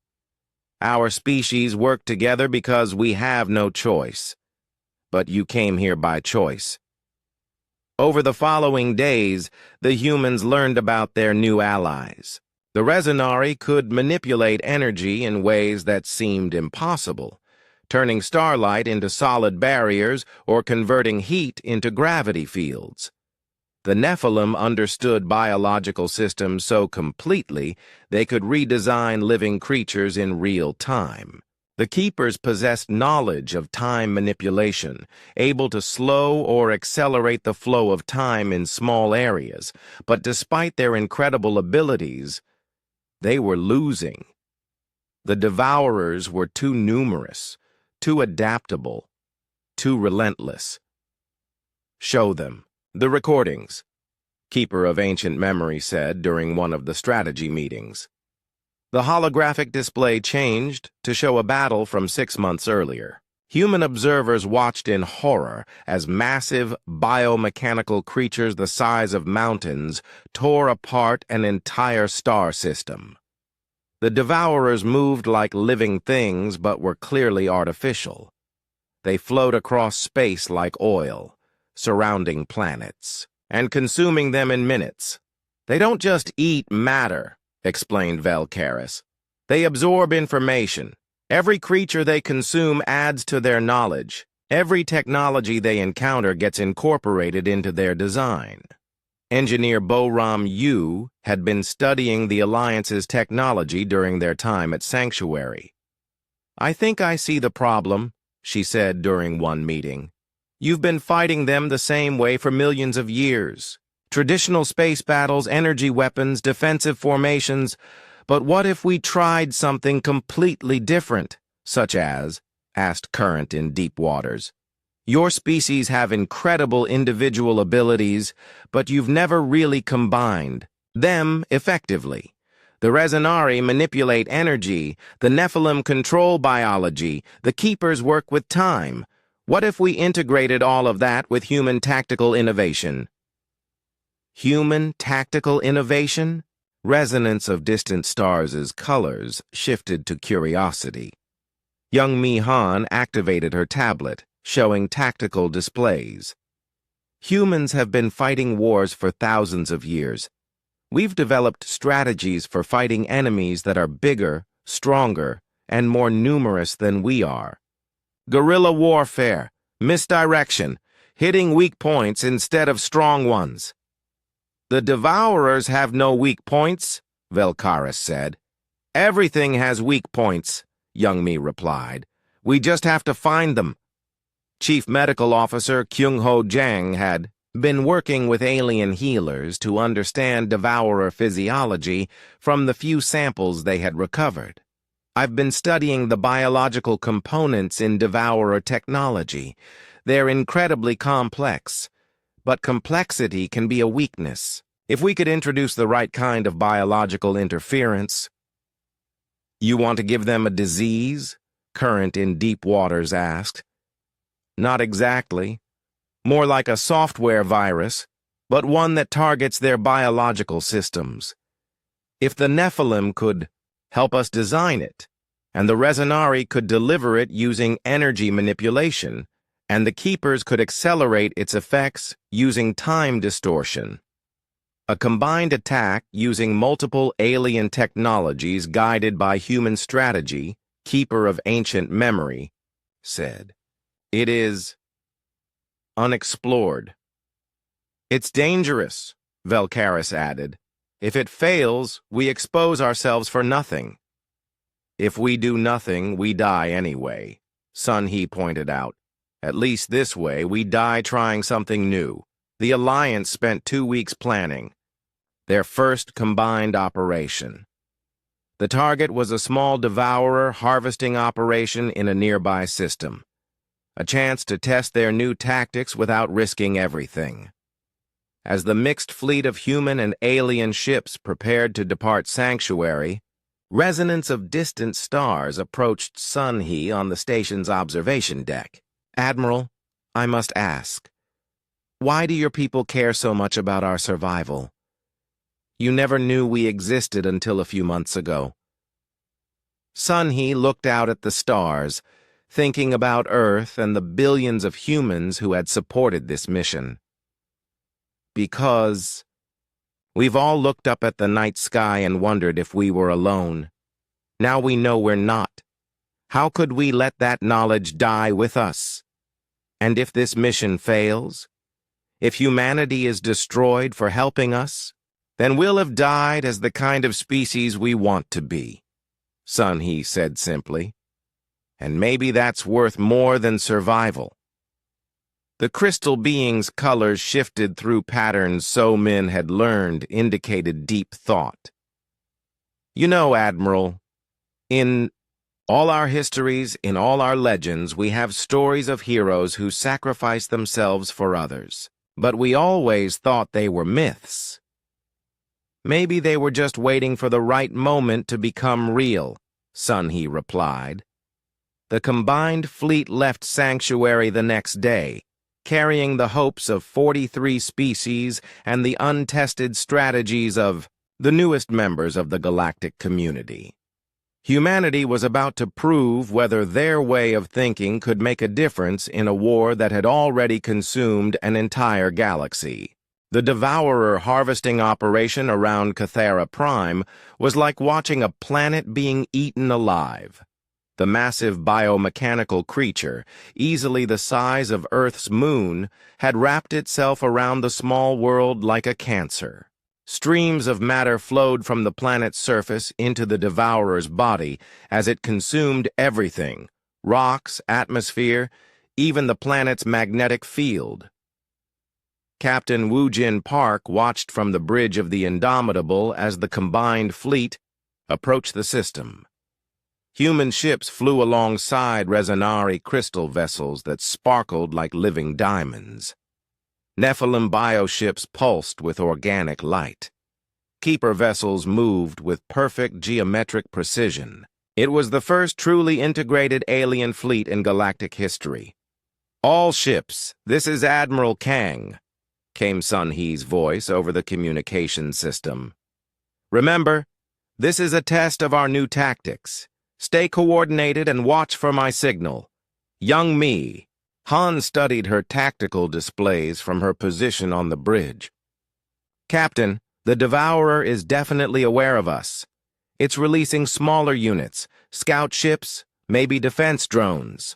Our species work together because we have no choice. But you came here by choice." Over the following days, the humans learned about their new allies. The Resonari could manipulate energy in ways that seemed impossible, turning starlight into solid barriers or converting heat into gravity fields. The Nephilim understood biological systems so completely they could redesign living creatures in real time. The Keepers possessed knowledge of time manipulation, able to slow or accelerate the flow of time in small areas, but despite their incredible abilities, they were losing. The Devourers were too numerous, too adaptable, too relentless. "Show them the recordings," Keeper of Ancient Memory said during one of the strategy meetings. The holographic display changed to show a battle from 6 months earlier. Human observers watched in horror as massive biomechanical creatures the size of mountains tore apart an entire star system. The Devourers moved like living things but were clearly artificial. They flowed across space like oil, surrounding planets, and consuming them in minutes. "They don't just eat matter," explained Velcaris. "They absorb information. Every creature they consume adds to their knowledge. Every technology they encounter gets incorporated into their design." Engineer Boram Yu had been studying the Alliance's technology during their time at Sanctuary. "I think I see the problem," she said during one meeting. "You've been fighting them the same way for millions of years. Traditional space battles, energy weapons, defensive formations. But what if we tried something completely different, such as," asked Current in Deep Waters. "Your species have incredible individual abilities, but you've never really combined them effectively. The Resonari manipulate energy, the Nephilim control biology, the Keepers work with time. What if we integrated all of that with human tactical innovation?" Human tactical innovation? Resonance of Distant Stars' colors shifted to curiosity. Young Mi-Han activated her tablet, showing tactical displays. "Humans have been fighting wars for thousands of years. We've developed strategies for fighting enemies that are bigger, stronger, and more numerous than we are. Guerrilla warfare, misdirection, hitting weak points instead of strong ones." "The Devourers have no weak points," Velcaris said. "Everything has weak points," Young Mi replied. "We just have to find them." Chief Medical Officer Kyung-Ho Jang had been working with alien healers to understand Devourer physiology from the few samples they had recovered. "I've been studying the biological components in Devourer technology. They're incredibly complex. But complexity can be a weakness. If we could introduce the right kind of biological interference—" "You want to give them a disease?" Current in Deep Waters asked. "Not exactly. More like a software virus, but one that targets their biological systems. If the Nephilim could help us design it, and the Resonari could deliver it using energy manipulation, and the Keepers could accelerate its effects using time distortion. A combined attack using multiple alien technologies guided by human strategy, Keeper of Ancient Memory, said. It is unexplored. It's dangerous, Velcaris added. If it fails, we expose ourselves for nothing. If we do nothing, we die anyway, Sun He pointed out. At least this way, we die trying something new. The Alliance spent 2 weeks planning their first combined operation. The target was a small devourer harvesting operation in a nearby system, a chance to test their new tactics without risking everything. As the mixed fleet of human and alien ships prepared to depart Sanctuary, resonance of distant stars approached Sun He on the station's observation deck. "Admiral, I must ask, why do your people care so much about our survival? You never knew we existed until a few months ago." Sun He looked out at the stars, thinking about Earth and the billions of humans who had supported this mission. "Because we've all looked up at the night sky and wondered if we were alone. Now we know we're not. How could we let that knowledge die with us? And if this mission fails, if humanity is destroyed for helping us, then we'll have died as the kind of species we want to be," Sun He said simply. "And maybe that's worth more than survival." The crystal being's colors shifted through patterns so men had learned indicated deep thought. "You know, Admiral, in all our histories, in all our legends, we have stories of heroes who sacrifice themselves for others. But we always thought they were myths. Maybe they were just waiting for the right moment to become real," Sun He replied. The combined fleet left Sanctuary the next day, carrying the hopes of 43 species and the untested strategies of the newest members of the galactic community. Humanity was about to prove whether their way of thinking could make a difference in a war that had already consumed an entire galaxy. The Devourer harvesting operation around Cathera Prime was like watching a planet being eaten alive. The massive biomechanical creature, easily the size of Earth's moon, had wrapped itself around the small world like a cancer. Streams of matter flowed from the planet's surface into the Devourer's body as it consumed everything: rocks, atmosphere, even the planet's magnetic field. Captain Woojin Park watched from the bridge of the Indomitable as the combined fleet approached the system. Human ships flew alongside Resonari crystal vessels that sparkled like living diamonds. Nephilim bioships pulsed with organic light. Keeper vessels moved with perfect geometric precision. It was the first truly integrated alien fleet in galactic history. "All ships, this is Admiral Kang," came Sun He's voice over the communication system. "Remember, this is a test of our new tactics. Stay coordinated and watch for my signal. Young Mi." Han studied her tactical displays from her position on the bridge. "Captain, the Devourer is definitely aware of us. It's releasing smaller units, scout ships, maybe defense drones."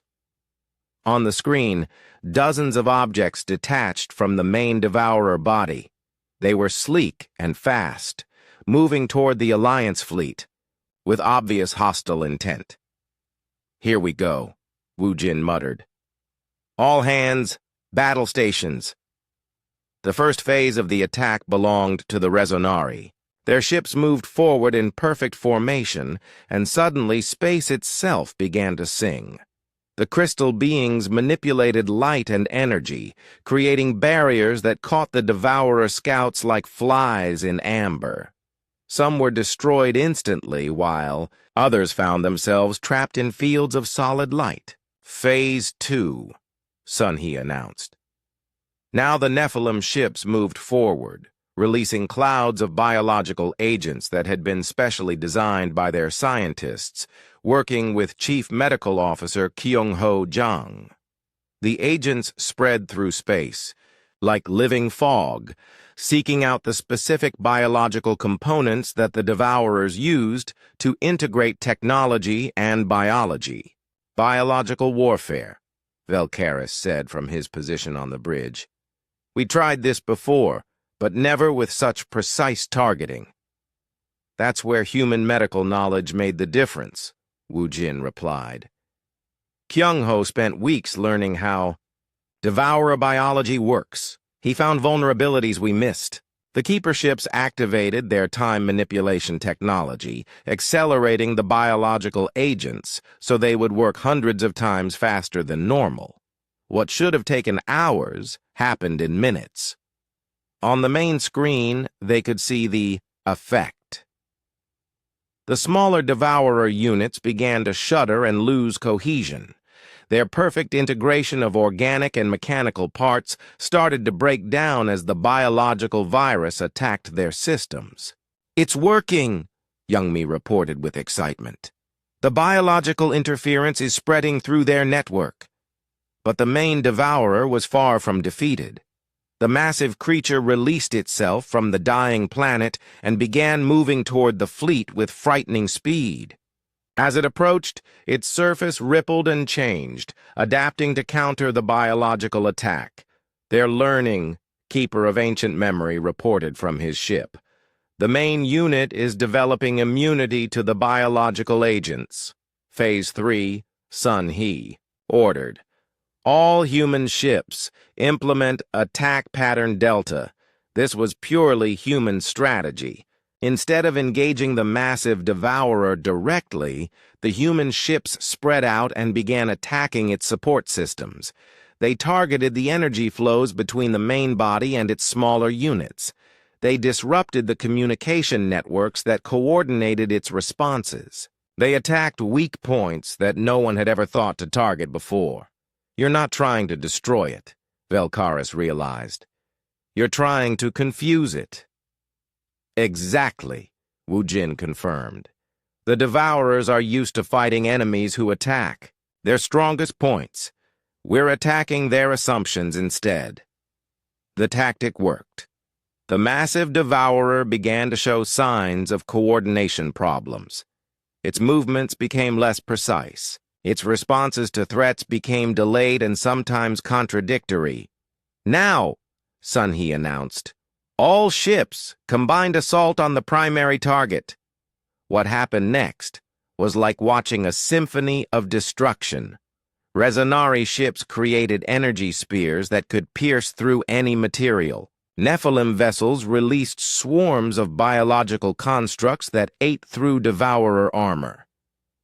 On the screen, dozens of objects detached from the main Devourer body. They were sleek and fast, moving toward the Alliance fleet, with obvious hostile intent. "Here we go," Woojin muttered. "All hands, battle stations." The first phase of the attack belonged to the Resonari. Their ships moved forward in perfect formation, and suddenly space itself began to sing. The crystal beings manipulated light and energy, creating barriers that caught the Devourer scouts like flies in amber. Some were destroyed instantly, while others found themselves trapped in fields of solid light. "Phase 2, Sun He announced. Now the Nephilim ships moved forward, releasing clouds of biological agents that had been specially designed by their scientists, working with Chief Medical Officer Kyung-ho Jang. The agents spread through space, like living fog, seeking out the specific biological components that the Devourers used to integrate technology and biology. "Biological warfare," Velkaris said from his position on the bridge. "We tried this before, but never with such precise targeting." "That's where human medical knowledge made the difference," Woojin replied. "Kyung-ho spent weeks learning how Devourer biology works, He found vulnerabilities we missed. The Keeper ships activated their time manipulation technology, accelerating the biological agents so they would work hundreds of times faster than normal. What should have taken hours happened in minutes. On the main screen, they could see the effect. The smaller Devourer units began to shudder and lose cohesion. Their perfect integration of organic and mechanical parts started to break down as the biological virus attacked their systems. "It's working," Youngmi reported with excitement. "The biological interference is spreading through their network." But the main Devourer was far from defeated. The massive creature released itself from the dying planet and began moving toward the fleet with frightening speed. As it approached, its surface rippled and changed, adapting to counter the biological attack. "They're learning," Keeper of Ancient Memory reported from his ship. "The main unit is developing immunity to the biological agents." Phase 3, Sun He, ordered. "All human ships, implement attack pattern Delta." This was purely human strategy. Instead of engaging the massive Devourer directly, the human ships spread out and began attacking its support systems. They targeted the energy flows between the main body and its smaller units. They disrupted the communication networks that coordinated its responses. They attacked weak points that no one had ever thought to target before. "You're not trying to destroy it," Velkaris realized. "You're trying to confuse it." "Exactly," Wu Jin confirmed. "The Devourers are used to fighting enemies who attack. Their strongest points. We're attacking their assumptions instead." The tactic worked. The massive Devourer began to show signs of coordination problems. Its movements became less precise. Its responses to threats became delayed and sometimes contradictory. "Now," Sun He announced, "all ships, combined assault on the primary target." What happened next was like watching a symphony of destruction. Resonari ships created energy spears that could pierce through any material. Nephilim vessels released swarms of biological constructs that ate through Devourer armor.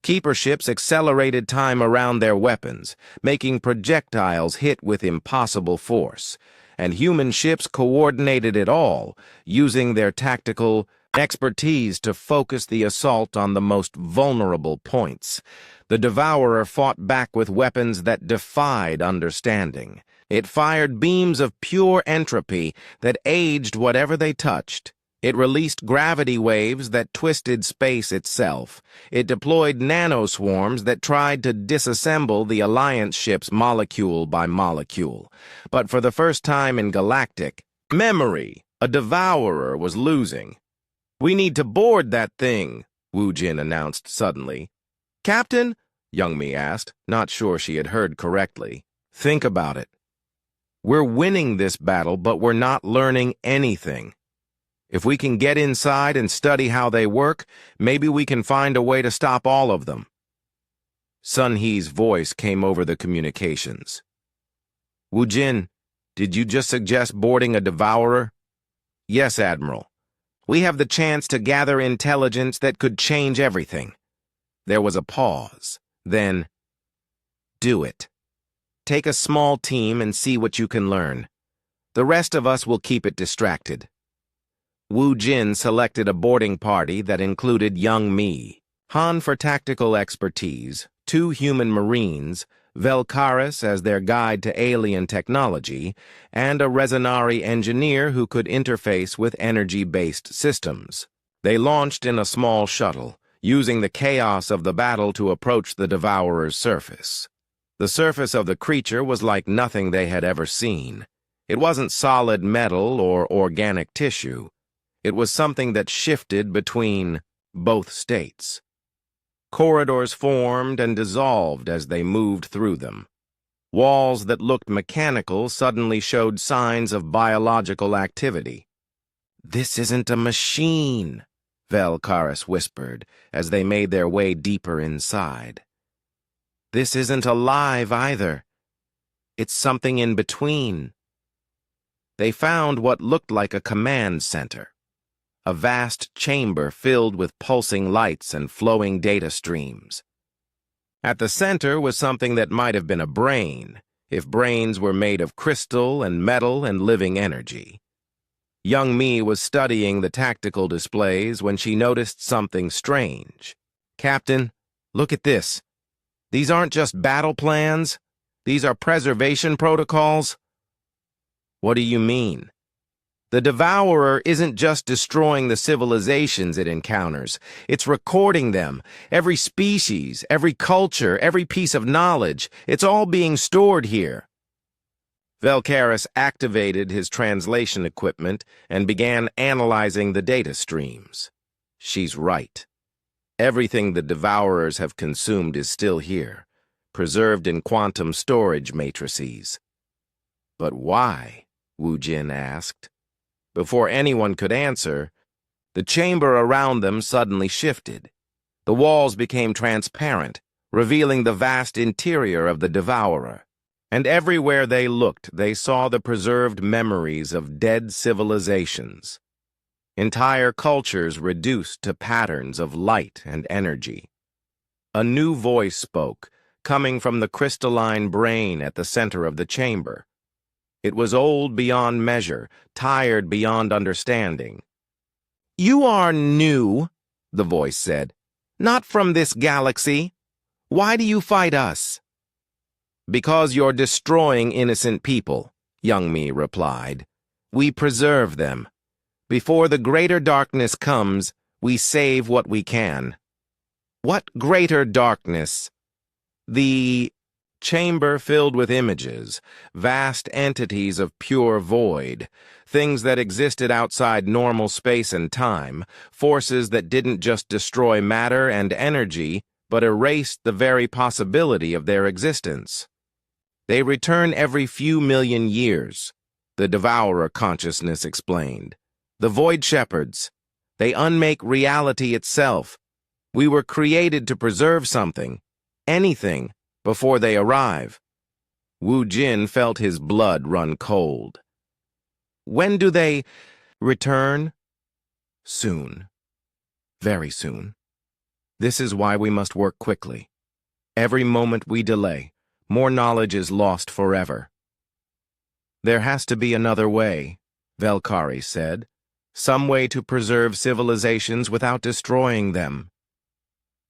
Keeper ships accelerated time around their weapons, making projectiles hit with impossible force, and human ships coordinated it all, using their tactical expertise to focus the assault on the most vulnerable points. The Devourer fought back with weapons that defied understanding. It fired beams of pure entropy that aged whatever they touched. It released gravity waves that twisted space itself. It deployed nanoswarms that tried to disassemble the Alliance ships molecule by molecule. But for the first time in galactic memory, a Devourer was losing. "We need to board that thing," Wu Jin announced suddenly. "Captain?" Youngmi asked, not sure she had heard correctly. "Think about it. We're winning this battle, but we're not learning anything. If we can get inside and study how they work, maybe we can find a way to stop all of them." Sun He's voice came over the communications. "Wu Jin, did you just suggest boarding a Devourer?" "Yes, Admiral. We have the chance to gather intelligence that could change everything." There was a pause. Then, "Do it. Take a small team and see what you can learn. The rest of us will keep it distracted." Wu Jin selected a boarding party that included young Mi, Han for tactical expertise, 2 human marines, Velkaris as their guide to alien technology, and a Resonari engineer who could interface with energy-based systems. They launched in a small shuttle, using the chaos of the battle to approach the Devourer's surface. The surface of the creature was like nothing they had ever seen. It wasn't solid metal or organic tissue. It was something that shifted between both states. Corridors formed and dissolved as they moved through them. Walls that looked mechanical suddenly showed signs of biological activity. "This isn't a machine," Velkaris whispered as they made their way deeper inside. "This isn't alive either. It's something in between." They found what looked like a command center, a vast chamber filled with pulsing lights and flowing data streams. At the center was something that might have been a brain, if brains were made of crystal and metal and living energy. Young Me was studying the tactical displays when she noticed something strange. "Captain, look at this. These aren't just battle plans. These are preservation protocols." "What do you mean?" "The Devourer isn't just destroying the civilizations it encounters. It's recording them. Every species, every culture, every piece of knowledge. It's all being stored here." Velkaris activated his translation equipment and began analyzing the data streams. She's right. Everything the Devourers have consumed is still here, preserved in quantum storage matrices. "But why?" Wu Jin asked. Before anyone could answer, the chamber around them suddenly shifted. The walls became transparent, revealing the vast interior of the Devourer. And everywhere they looked, they saw the preserved memories of dead civilizations. Entire cultures reduced to patterns of light and energy. A new voice spoke, coming from the crystalline brain at the center of the chamber. It was old beyond measure, tired beyond understanding. "You are new," the voice said. "Not from this galaxy. Why do you fight us?" "Because you're destroying innocent people," Young Me replied. "We preserve them. Before the greater darkness comes, we save what we can." "What greater darkness?" "The chamber filled with images, vast entities of pure void, things that existed outside normal space and time, forces that didn't just destroy matter and energy, but erased the very possibility of their existence. They return every few million years," the Devourer consciousness explained. "The Void Shepherds. They unmake reality itself. We were created to preserve something, anything, before they arrive." Wu Jin felt his blood run cold. "When do they return?" "Soon. Very soon. This is why we must work quickly. Every moment we delay, more knowledge is lost forever." "There has to be another way," Velkari said. "Some way to preserve civilizations without destroying them."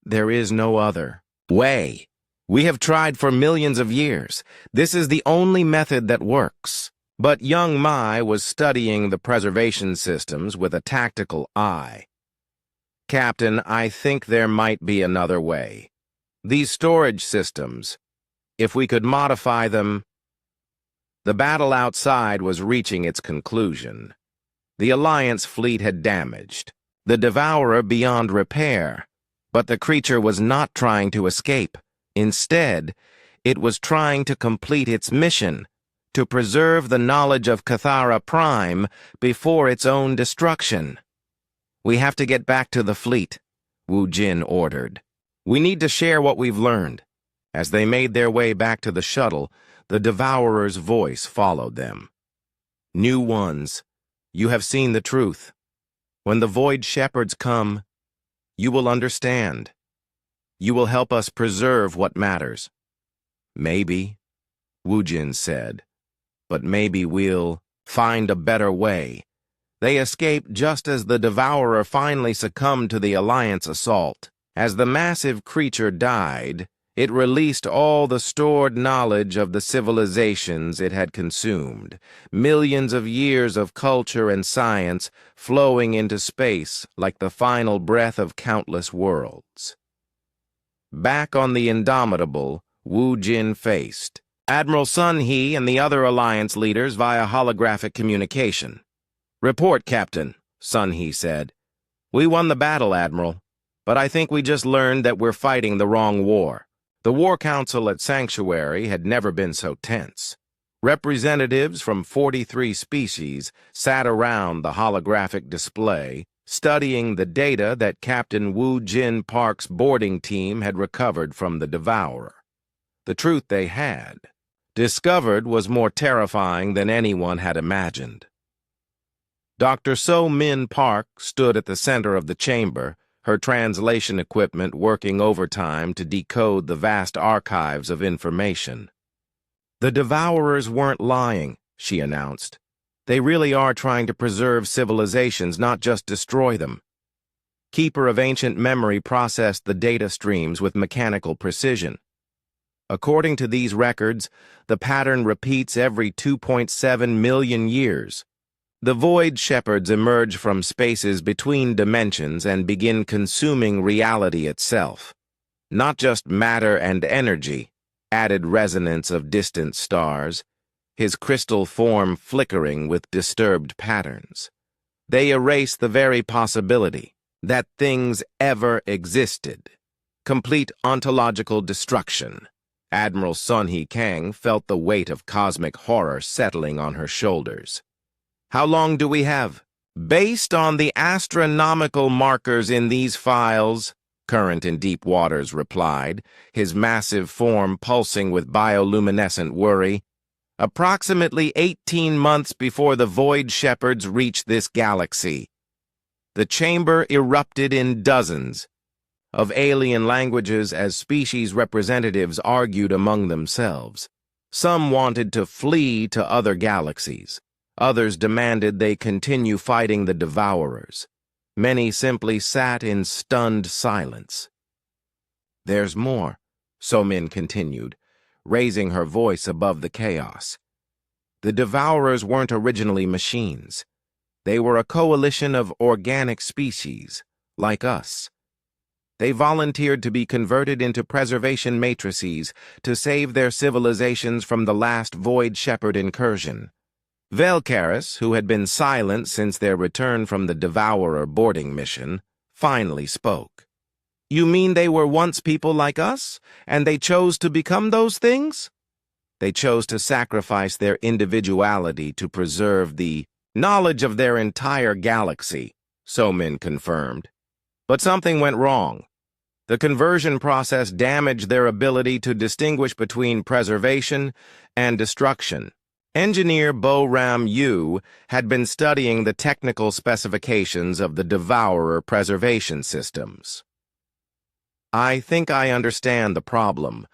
"There is no other way. We have tried for millions of years. This is the only method that works." But young Mai was studying the preservation systems with a tactical eye. "Captain, I think there might be another way. These storage systems, if we could modify them..." The battle outside was reaching its conclusion. The Alliance fleet had damaged, the Devourer beyond repair, but the creature was not trying to escape. Instead, it was trying to complete its mission, to preserve the knowledge of Cathara Prime before its own destruction. "We have to get back to the fleet," Wu Jin ordered. "We need to share what we've learned." As they made their way back to the shuttle, the Devourer's voice followed them. "New ones, you have seen the truth. When the Void Shepherds come, you will understand. You will help us preserve what matters." "Maybe," Wu Jin said, "but maybe we'll find a better way." They escaped just as the Devourer finally succumbed to the Alliance assault. As the massive creature died, it released all the stored knowledge of the civilizations it had consumed, millions of years of culture and science flowing into space like the final breath of countless worlds. Back on the Indomitable, Wu Jin faced Admiral Sun He and the other Alliance leaders via holographic communication. "Report, Captain," Sun He said. "We won the battle, Admiral, but I think we just learned that we're fighting the wrong war." The War Council at Sanctuary had never been so tense. Representatives from 43 species sat around the holographic display, studying the data that Captain Wu Jin Park's boarding team had recovered from the Devourer. The truth they had: Discovered was more terrifying than anyone had imagined. Dr. So Min Park stood at the center of the chamber, her translation equipment working overtime to decode the vast archives of information. "The Devourers weren't lying," she announced. "They really are trying to preserve civilizations, not just destroy them." Keeper of Ancient Memory processed the data streams with mechanical precision. According to these records, the pattern repeats every 2.7 million years. The Void Shepherds emerge from spaces between dimensions and begin consuming reality itself. Not just matter and energy, added resonance of distant stars, his crystal form flickering with disturbed patterns. They erase the very possibility that things ever existed. Complete ontological destruction. Admiral Sun Hee Kang felt the weight of cosmic horror settling on her shoulders. "How long do we have?" "Based on the astronomical markers in these files," Current in Deep Waters replied, his massive form pulsing with bioluminescent worry, "approximately 18 months before the Void Shepherds reach this galaxy." The chamber erupted in dozens of alien languages as species representatives argued among themselves. Some wanted to flee to other galaxies. Others demanded they continue fighting the Devourers. Many simply sat in stunned silence. "There's more," So Min continued, raising her voice above the chaos. "The Devourers weren't originally machines. They were a coalition of organic species, like us. They volunteered to be converted into preservation matrices to save their civilizations from the last Void Shepherd incursion. Velcaris, who had been silent since their return from the Devourer boarding mission, finally spoke. "You mean they were once people like us, and they chose to become those things?" "They chose to sacrifice their individuality to preserve the knowledge of their entire galaxy," So Min confirmed. "But something went wrong. The conversion process damaged their ability to distinguish between preservation and destruction." Engineer Bo Ram Yu had been studying the technical specifications of the Devourer preservation systems. "I think I understand the problem.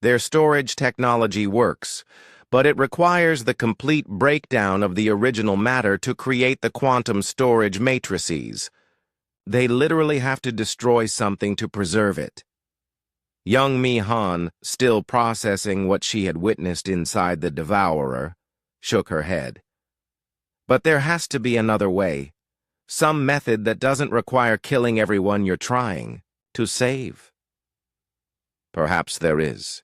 Their storage technology works, but it requires the complete breakdown of the original matter to create the quantum storage matrices. They literally have to destroy something to preserve it." Young Mi Han, still processing what she had witnessed inside the Devourer, shook her head. "But there has to be another way. Some method that doesn't require killing everyone you're trying to save." "Perhaps there is,"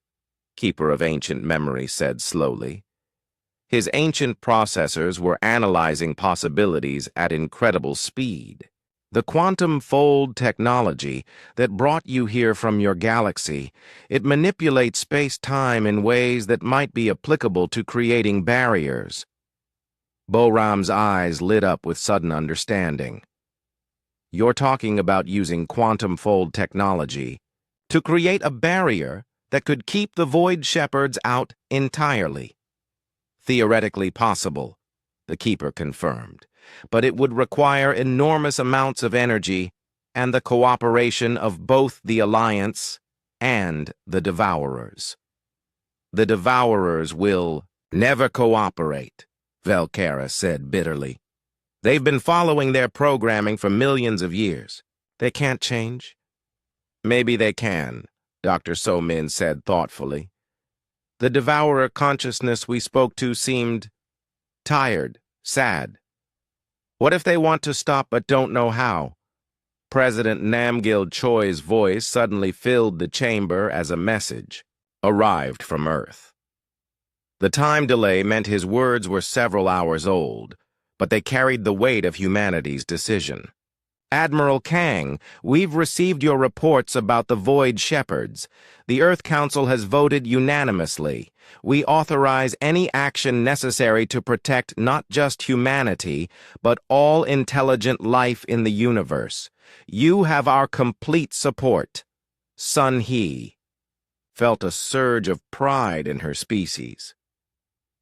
Keeper of Ancient Memory said slowly. His ancient processors were analyzing possibilities at incredible speed. "The quantum fold technology that brought you here from your galaxy, it manipulates space-time in ways that might be applicable to creating barriers." Boram's eyes lit up with sudden understanding. "You're talking about using quantum fold technology to create a barrier that could keep the Void Shepherds out entirely." "Theoretically possible," the Keeper confirmed, "but it would require enormous amounts of energy and the cooperation of both the Alliance and the Devourers." "The Devourers will never cooperate," Velcaris said bitterly. "They've been following their programming for millions of years. They can't change." "Maybe they can," Dr. So Min said thoughtfully. "The Devourer consciousness we spoke to seemed tired, sad. What if they want to stop but don't know how?" President Namgil Choi's voice suddenly filled the chamber as a message arrived from Earth. The time delay meant his words were several hours old, but they carried the weight of humanity's decision. "Admiral Kang, we've received your reports about the Void Shepherds. The Earth Council has voted unanimously. We authorize any action necessary to protect not just humanity, but all intelligent life in the universe. You have our complete support." Sun Hee felt a surge of pride in her species.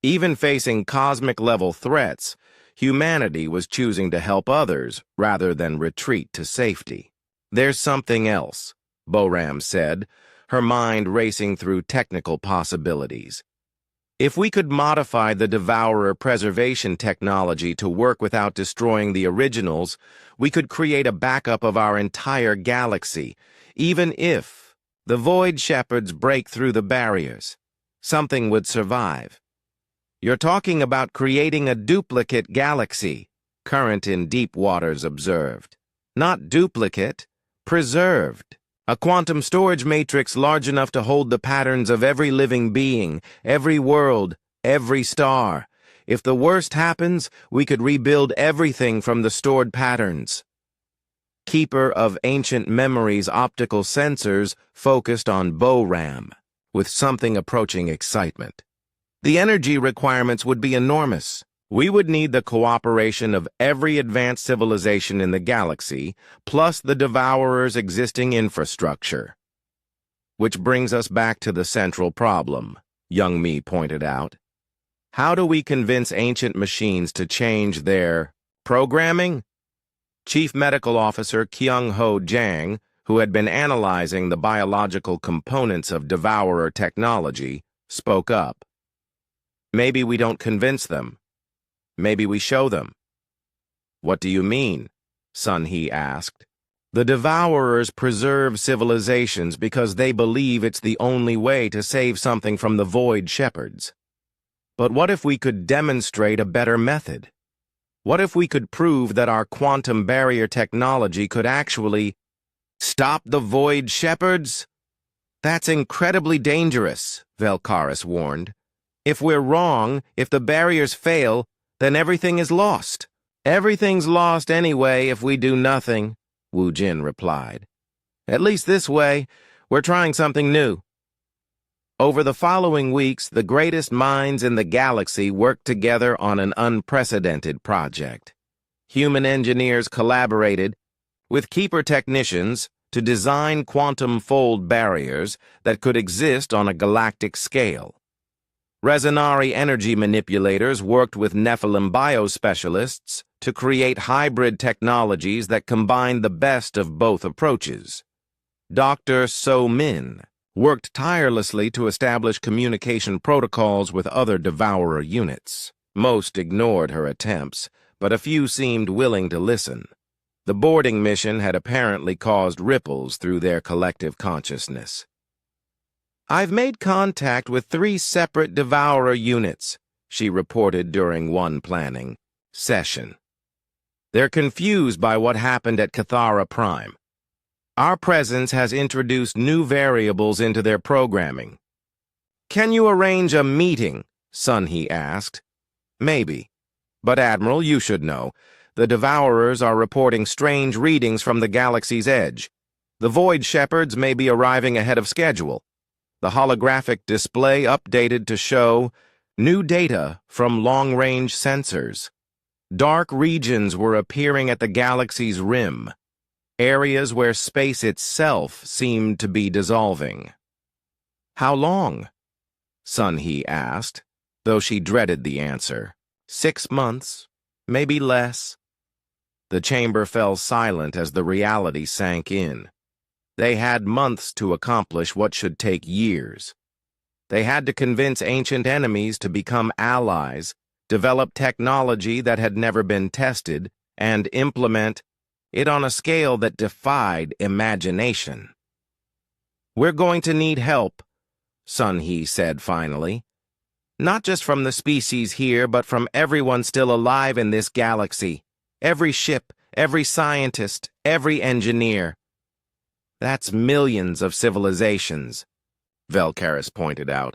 Even facing cosmic-level threats, humanity was choosing to help others rather than retreat to safety. "There's something else," Boram said, her mind racing through technical possibilities. "If we could modify the Devourer preservation technology to work without destroying the originals, we could create a backup of our entire galaxy, even if the Void Shepherds break through the barriers. Something would survive." "You're talking about creating a duplicate galaxy," Current in Deep Waters observed. "Not duplicate, preserved. A quantum storage matrix large enough to hold the patterns of every living being, every world, every star. If the worst happens, we could rebuild everything from the stored patterns." Keeper of Ancient Memories optical sensors focused on Boram, with something approaching excitement. "The energy requirements would be enormous. We would need the cooperation of every advanced civilization in the galaxy, plus the Devourer's existing infrastructure." "Which brings us back to the central problem," Young Mi pointed out. "How do we convince ancient machines to change their programming?" Chief Medical Officer Kyung-ho Jang, who had been analyzing the biological components of Devourer technology, spoke up. "Maybe we don't convince them. Maybe we show them." "What do you mean?" Sun He asked. "The Devourers preserve civilizations because they believe it's the only way to save something from the Void Shepherds. But what if we could demonstrate a better method? What if we could prove that our quantum barrier technology could actually stop the Void Shepherds?" "That's incredibly dangerous," Velkaris warned. "If we're wrong, if the barriers fail, then everything is lost." "Everything's lost anyway if we do nothing," Wu Jin replied. "At least this way, we're trying something new." Over the following weeks, the greatest minds in the galaxy worked together on an unprecedented project. Human engineers collaborated with Keeper technicians to design quantum fold barriers that could exist on a galactic scale. Resonari energy manipulators worked with Nephilim biospecialists to create hybrid technologies that combined the best of both approaches. Dr. So Min worked tirelessly to establish communication protocols with other Devourer units. Most ignored her attempts, but a few seemed willing to listen. The boarding mission had apparently caused ripples through their collective consciousness. "I've made contact with 3 separate Devourer units," she reported during one planning session. "They're confused by what happened at Cathara Prime. Our presence has introduced new variables into their programming." "Can you arrange a meeting?" Sun He asked. "Maybe. But Admiral, you should know. The Devourers are reporting strange readings from the galaxy's edge. The Void Shepherds may be arriving ahead of schedule. The holographic display updated to show new data from long-range sensors. Dark regions were appearing at the galaxy's rim, areas where space itself seemed to be dissolving." "How long?" Sun He asked, though she dreaded the answer. 6 months, maybe less." The chamber fell silent as the reality sank in. They had months to accomplish what should take years. They had to convince ancient enemies to become allies, develop technology that had never been tested, and implement it on a scale that defied imagination. "We're going to need help," Sun He said finally. "Not just from the species here, but from everyone still alive in this galaxy. Every ship, every scientist, every engineer. That's millions of civilizations," Velkaris pointed out.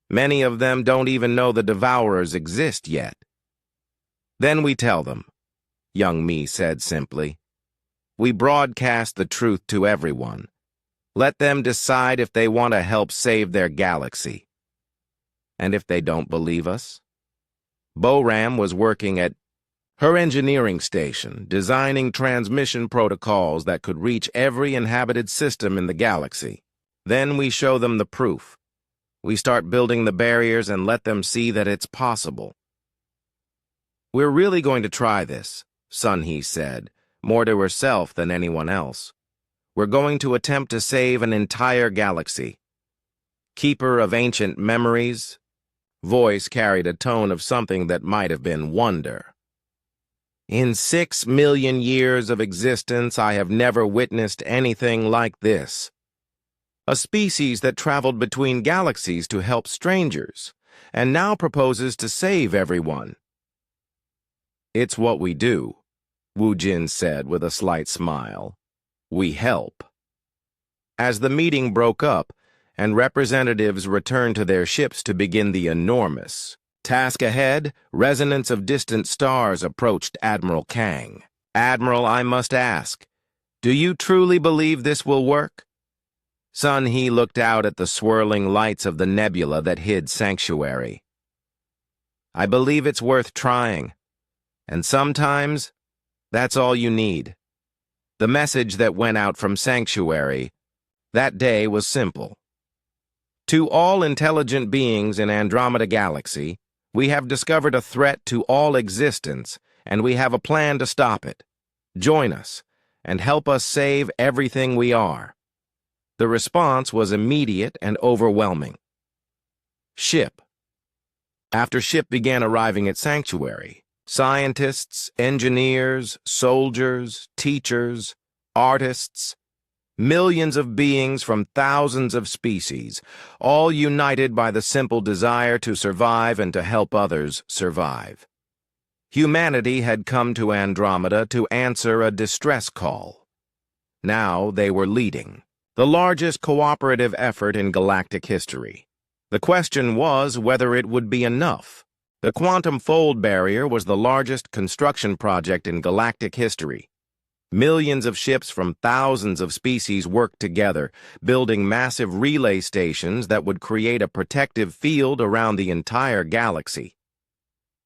"Many of them don't even know the Devourers exist yet." "Then we tell them," Young Mi said simply. "We broadcast the truth to everyone. Let them decide if they want to help save their galaxy. And if they don't believe us?" Boram was working at her engineering station, designing transmission protocols that could reach every inhabited system in the galaxy. "Then we show them the proof. We start building the barriers and let them see that it's possible. We're really going to try this, Sun-Hee said, more to herself than anyone else. We're going to attempt to save an entire galaxy. Keeper of ancient memories, voice carried a tone of something that might have been wonder. In 6 million years of existence, I have never witnessed anything like this. A species that traveled between galaxies to help strangers, and now proposes to save everyone. It's what we do, Wu Jin said with a slight smile. We help. As the meeting broke up, and representatives returned to their ships to begin the enormous task ahead, resonance of distant stars approached Admiral Kang. Admiral, I must ask, do you truly believe this will work? Sun-Hee looked out at the swirling lights of the nebula that hid Sanctuary. I believe it's worth trying, and sometimes that's all you need. The message that went out from Sanctuary that day was simple. To all intelligent beings in Andromeda Galaxy, we have discovered a threat to all existence, and we have a plan to stop it. Join us, and help us save everything we are. The response was immediate and overwhelming. Ship. After ship began arriving at Sanctuary, scientists, engineers, soldiers, teachers, artists, millions of beings from thousands of species, all united by the simple desire to survive and to help others survive. Humanity had come to Andromeda to answer a distress call. Now they were leading the largest cooperative effort in galactic history. The question was whether it would be enough. The Quantum Fold Barrier was the largest construction project in galactic history. Millions of ships from thousands of species worked together, building massive relay stations that would create a protective field around the entire galaxy.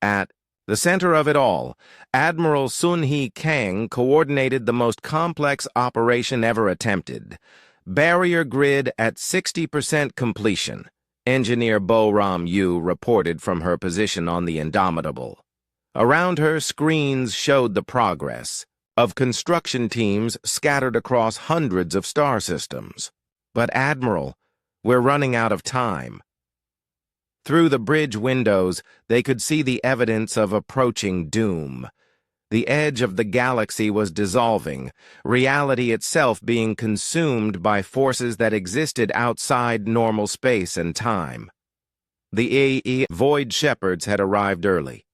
At the center of it all, Admiral Sun-Hee Kang coordinated the most complex operation ever attempted. Barrier grid at 60% completion, Engineer Bo-Ram Yu reported from her position on the Indomitable. Around her, screens showed the progress of construction teams scattered across hundreds of star systems. But Admiral, we're running out of time. Through the bridge windows, they could see the evidence of approaching doom. The edge of the galaxy was dissolving, reality itself being consumed by forces that existed outside normal space and time. The AE Void Shepherds had arrived early,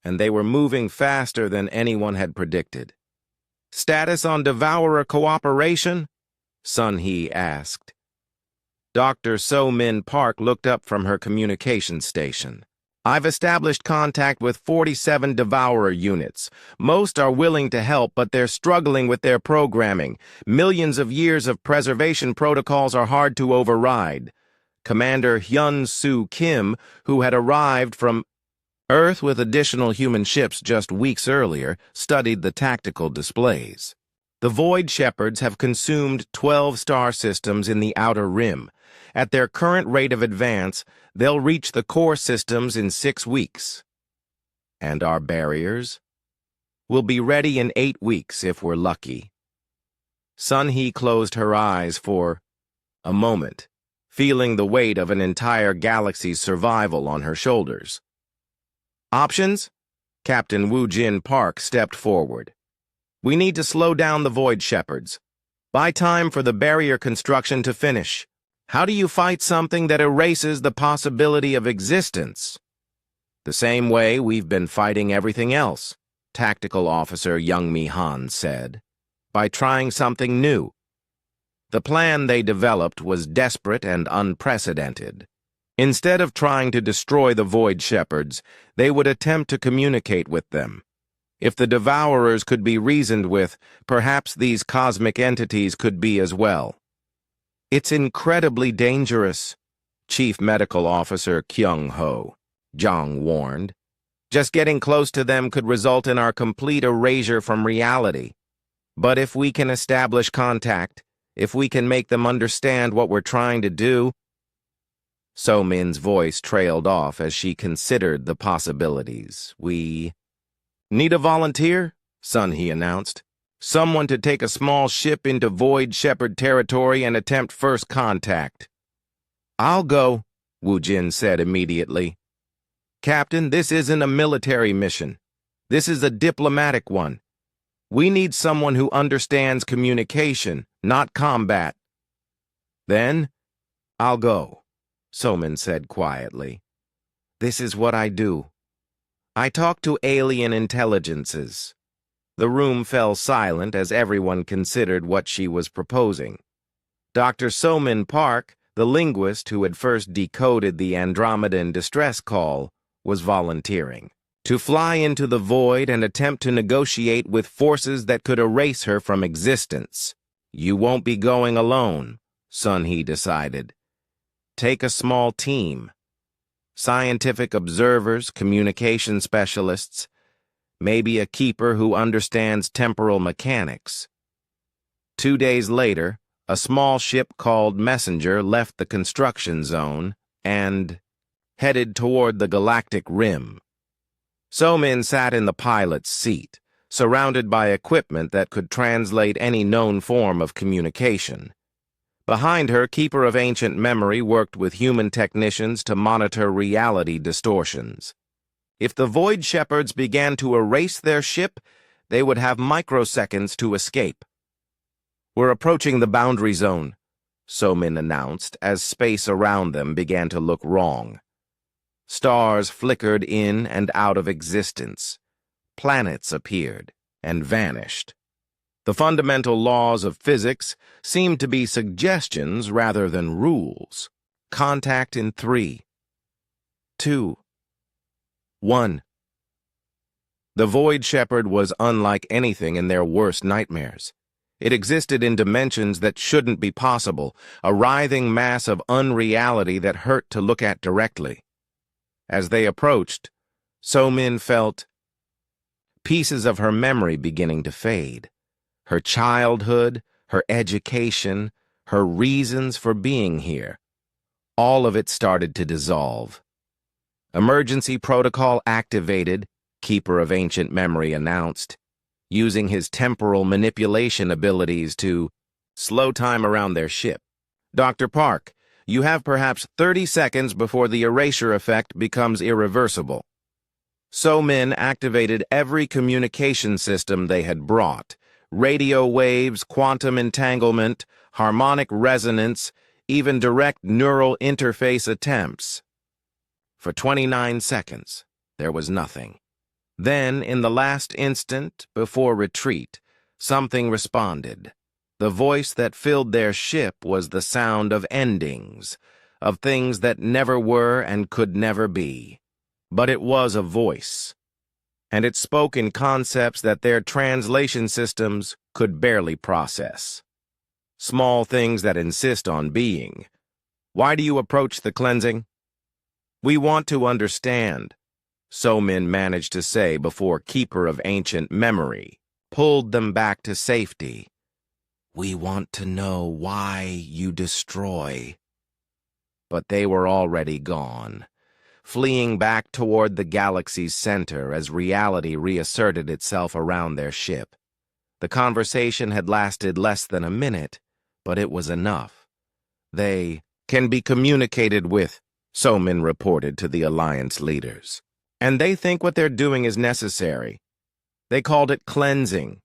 and they were moving faster than anyone had predicted. Status on Devourer cooperation? Sun-Hee asked. Dr. So-Min Park looked up from her communication station. I've established contact with 47 Devourer units. Most are willing to help, but they're struggling with their programming. Millions of years of preservation protocols are hard to override. Commander Hyun-Soo Kim, who had arrived from Earth with additional human ships just weeks earlier, studied the tactical displays. The Void Shepherds have consumed 12 star systems in the Outer Rim. At their current rate of advance, they'll reach the core systems in 6 weeks. And our barriers? We'll be ready in 8 weeks if we're lucky. Sun-Hee closed her eyes for a moment, feeling the weight of an entire galaxy's survival on her shoulders. Options? Captain Wu Jin Park stepped forward. We need to slow down the Void Shepherds. Buy time for the barrier construction to finish. How do you fight something that erases the possibility of existence? The same way we've been fighting everything else, Tactical Officer Young-Mi Han said. By trying something new. The plan they developed was desperate and unprecedented. Instead of trying to destroy the Void Shepherds, they would attempt to communicate with them. If the Devourers could be reasoned with, perhaps these cosmic entities could be as well. It's incredibly dangerous, Chief Medical Officer Kyung-Ho, Zhang warned. Just getting close to them could result in our complete erasure from reality. But if we can establish contact, if we can make them understand what we're trying to do... So Min's voice trailed off as she considered the possibilities. We need a volunteer, Sun He announced. Someone to take a small ship into Void Shepherd territory and attempt first contact. I'll go, Wu Jin said immediately. Captain, this isn't a military mission. This is a diplomatic one. We need someone who understands communication, not combat. Then, I'll go, Somin said quietly. This is what I do. I talk to alien intelligences. The room fell silent as everyone considered what she was proposing. Dr. Somin Park, the linguist who had first decoded the Andromedan distress call, was volunteering to fly into the void and attempt to negotiate with forces that could erase her from existence. You won't be going alone, Sun He decided. Take a small team. Scientific observers, communication specialists, maybe a keeper who understands temporal mechanics. 2 days later, a small ship called Messenger left the construction zone and headed toward the galactic rim. Somin sat in the pilot's seat, surrounded by equipment that could translate any known form of communication. Behind her, Keeper of Ancient Memory worked with human technicians to monitor reality distortions. If the Void Shepherds began to erase their ship, they would have microseconds to escape. We're approaching the boundary zone, Somin announced as space around them began to look wrong. Stars flickered in and out of existence. Planets appeared and vanished. The fundamental laws of physics seemed to be suggestions rather than rules. Contact in 3, 2, 1. The Void Shepherd was unlike anything in their worst nightmares. It existed in dimensions that shouldn't be possible, a writhing mass of unreality that hurt to look at directly. As they approached, Somin felt pieces of her memory beginning to fade. Her childhood, her education, her reasons for being here. All of it started to dissolve. Emergency protocol activated, Keeper of Ancient Memory announced, using his temporal manipulation abilities to slow time around their ship. Dr. Park, you have perhaps 30 seconds before the erasure effect becomes irreversible. Somin activated every communication system they had brought. Radio waves, quantum entanglement, harmonic resonance, even direct neural interface attempts. For 29 seconds, there was nothing. Then, in the last instant, before retreat, something responded. The voice that filled their ship was the sound of endings, of things that never were and could never be. But it was a voice, and it spoke in concepts that their translation systems could barely process. Small things that insist on being. Why do you approach the cleansing? We want to understand, Somin managed to say before Keeper of Ancient Memory pulled them back to safety. We want to know why you destroy. But they were already gone, fleeing back toward the galaxy's center as reality reasserted itself around their ship. The conversation had lasted less than a minute, but it was enough. They can be communicated with, Somin reported to the Alliance leaders. And they think what they're doing is necessary. They called it cleansing.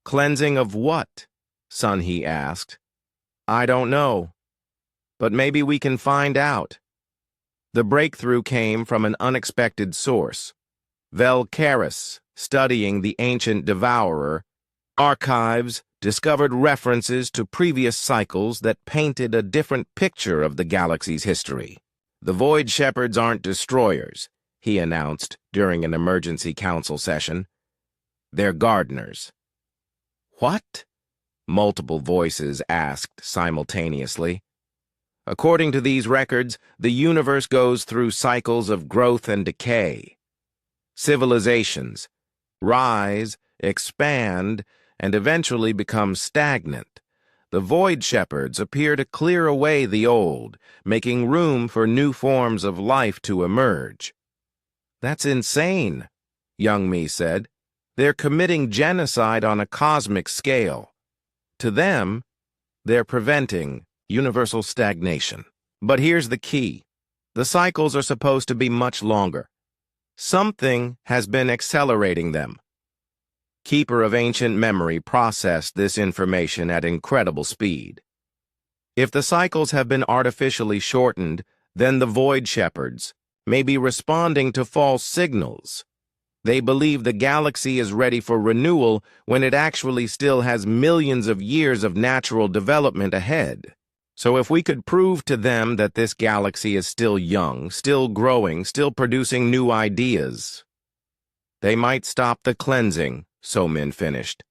Cleansing of what? Sun He asked. I don't know. But maybe we can find out. The breakthrough came from an unexpected source. Vel Karis, studying the ancient devourer, archives discovered references to previous cycles that painted a different picture of the galaxy's history. The Void Shepherds aren't destroyers, he announced during an emergency council session. They're gardeners. What? Multiple voices asked simultaneously. According to these records, the universe goes through cycles of growth and decay. Civilizations rise, expand, and eventually become stagnant. The Void Shepherds appear to clear away the old, making room for new forms of life to emerge. "That's insane," Young Mi said. "They're committing genocide on a cosmic scale. To them, they're preventing universal stagnation." But here's the key. The cycles are supposed to be much longer. Something has been accelerating them. Keeper of Ancient Memory processed this information at incredible speed. If the cycles have been artificially shortened, then the Void Shepherds may be responding to false signals. They believe the galaxy is ready for renewal when it actually still has millions of years of natural development ahead. So if we could prove to them that this galaxy is still young, still growing, still producing new ideas, they might stop the cleansing, So Min finished.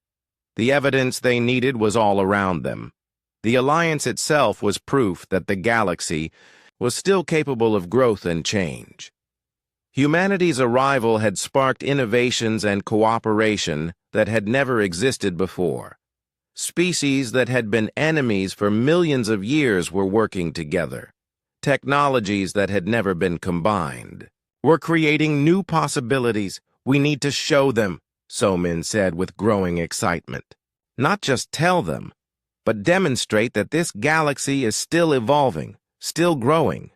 The evidence they needed was all around them. The Alliance itself was proof that the galaxy was still capable of growth and change. Humanity's arrival had sparked innovations and cooperation that had never existed before. Species that had been enemies for millions of years were working together. Technologies that had never been combined were creating new possibilities. "We need to show them," So Min said with growing excitement. "Not just tell them, but demonstrate that this galaxy is still evolving, still growing."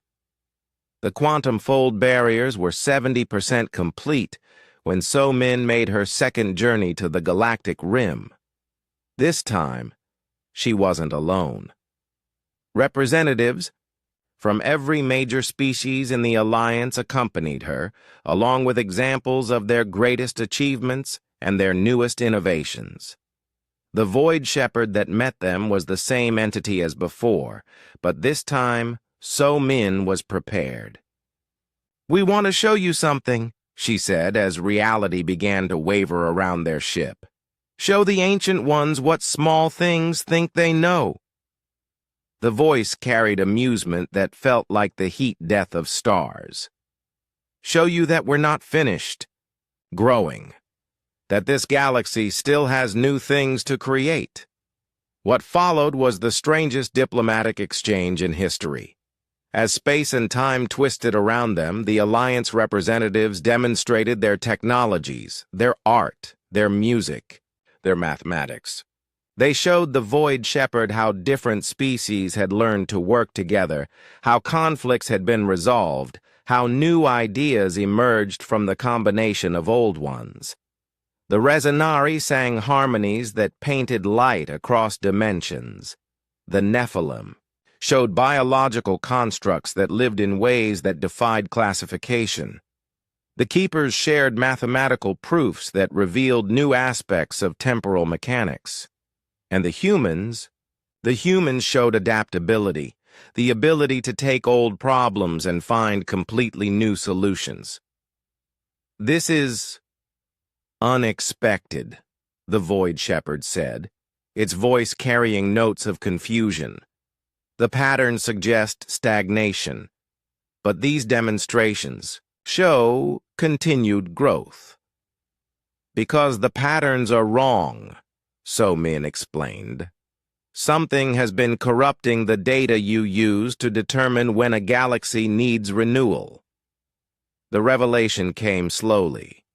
The quantum fold barriers were 70% complete when So Min made her second journey to the galactic rim. This time, she wasn't alone. Representatives from every major species in the Alliance accompanied her, along with examples of their greatest achievements and their newest innovations. The Void Shepherd that met them was the same entity as before, but this time, So Min was prepared. "We want to show you something," she said as reality began to waver around their ship. "Show the Ancient Ones what small things think they know." The voice carried amusement that felt like the heat death of stars. "Show you that we're not finished growing, that this galaxy still has new things to create." What followed was the strangest diplomatic exchange in history. As space and time twisted around them, the Alliance representatives demonstrated their technologies, their art, their music, their mathematics. They showed the Void Shepherd how different species had learned to work together, how conflicts had been resolved, how new ideas emerged from the combination of old ones. The Resonari sang harmonies that painted light across dimensions. The Nephilim showed biological constructs that lived in ways that defied classification. The Keepers shared mathematical proofs that revealed new aspects of temporal mechanics. And the humans showed adaptability, the ability to take old problems and find completely new solutions. "This is unexpected," the Void Shepherd said, its voice carrying notes of confusion. "The patterns suggest stagnation, but these demonstrations show continued growth." "Because the patterns are wrong," So Min explained. "Something has been corrupting the data you use to determine when a galaxy needs renewal." The revelation came slowly.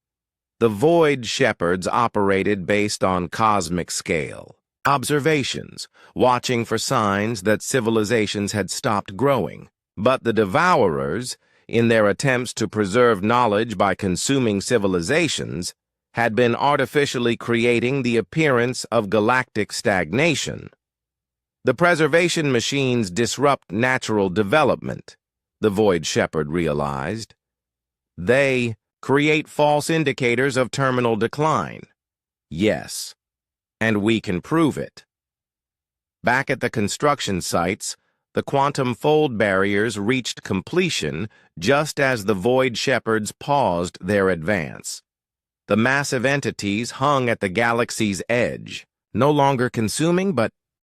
The Void Shepherds operated based on cosmic scale observations, watching for signs that civilizations had stopped growing. But the Devourers, in their attempts to preserve knowledge by consuming civilizations, had been artificially creating the appearance of galactic stagnation. The preservation machines disrupt natural development, the Void Shepherd realized. They create false indicators of terminal decline. Yes, and we can prove it. Back at the construction sites, the quantum fold barriers reached completion just as the Void Shepherds paused their advance. The massive entities hung at the galaxy's edge, no longer consuming but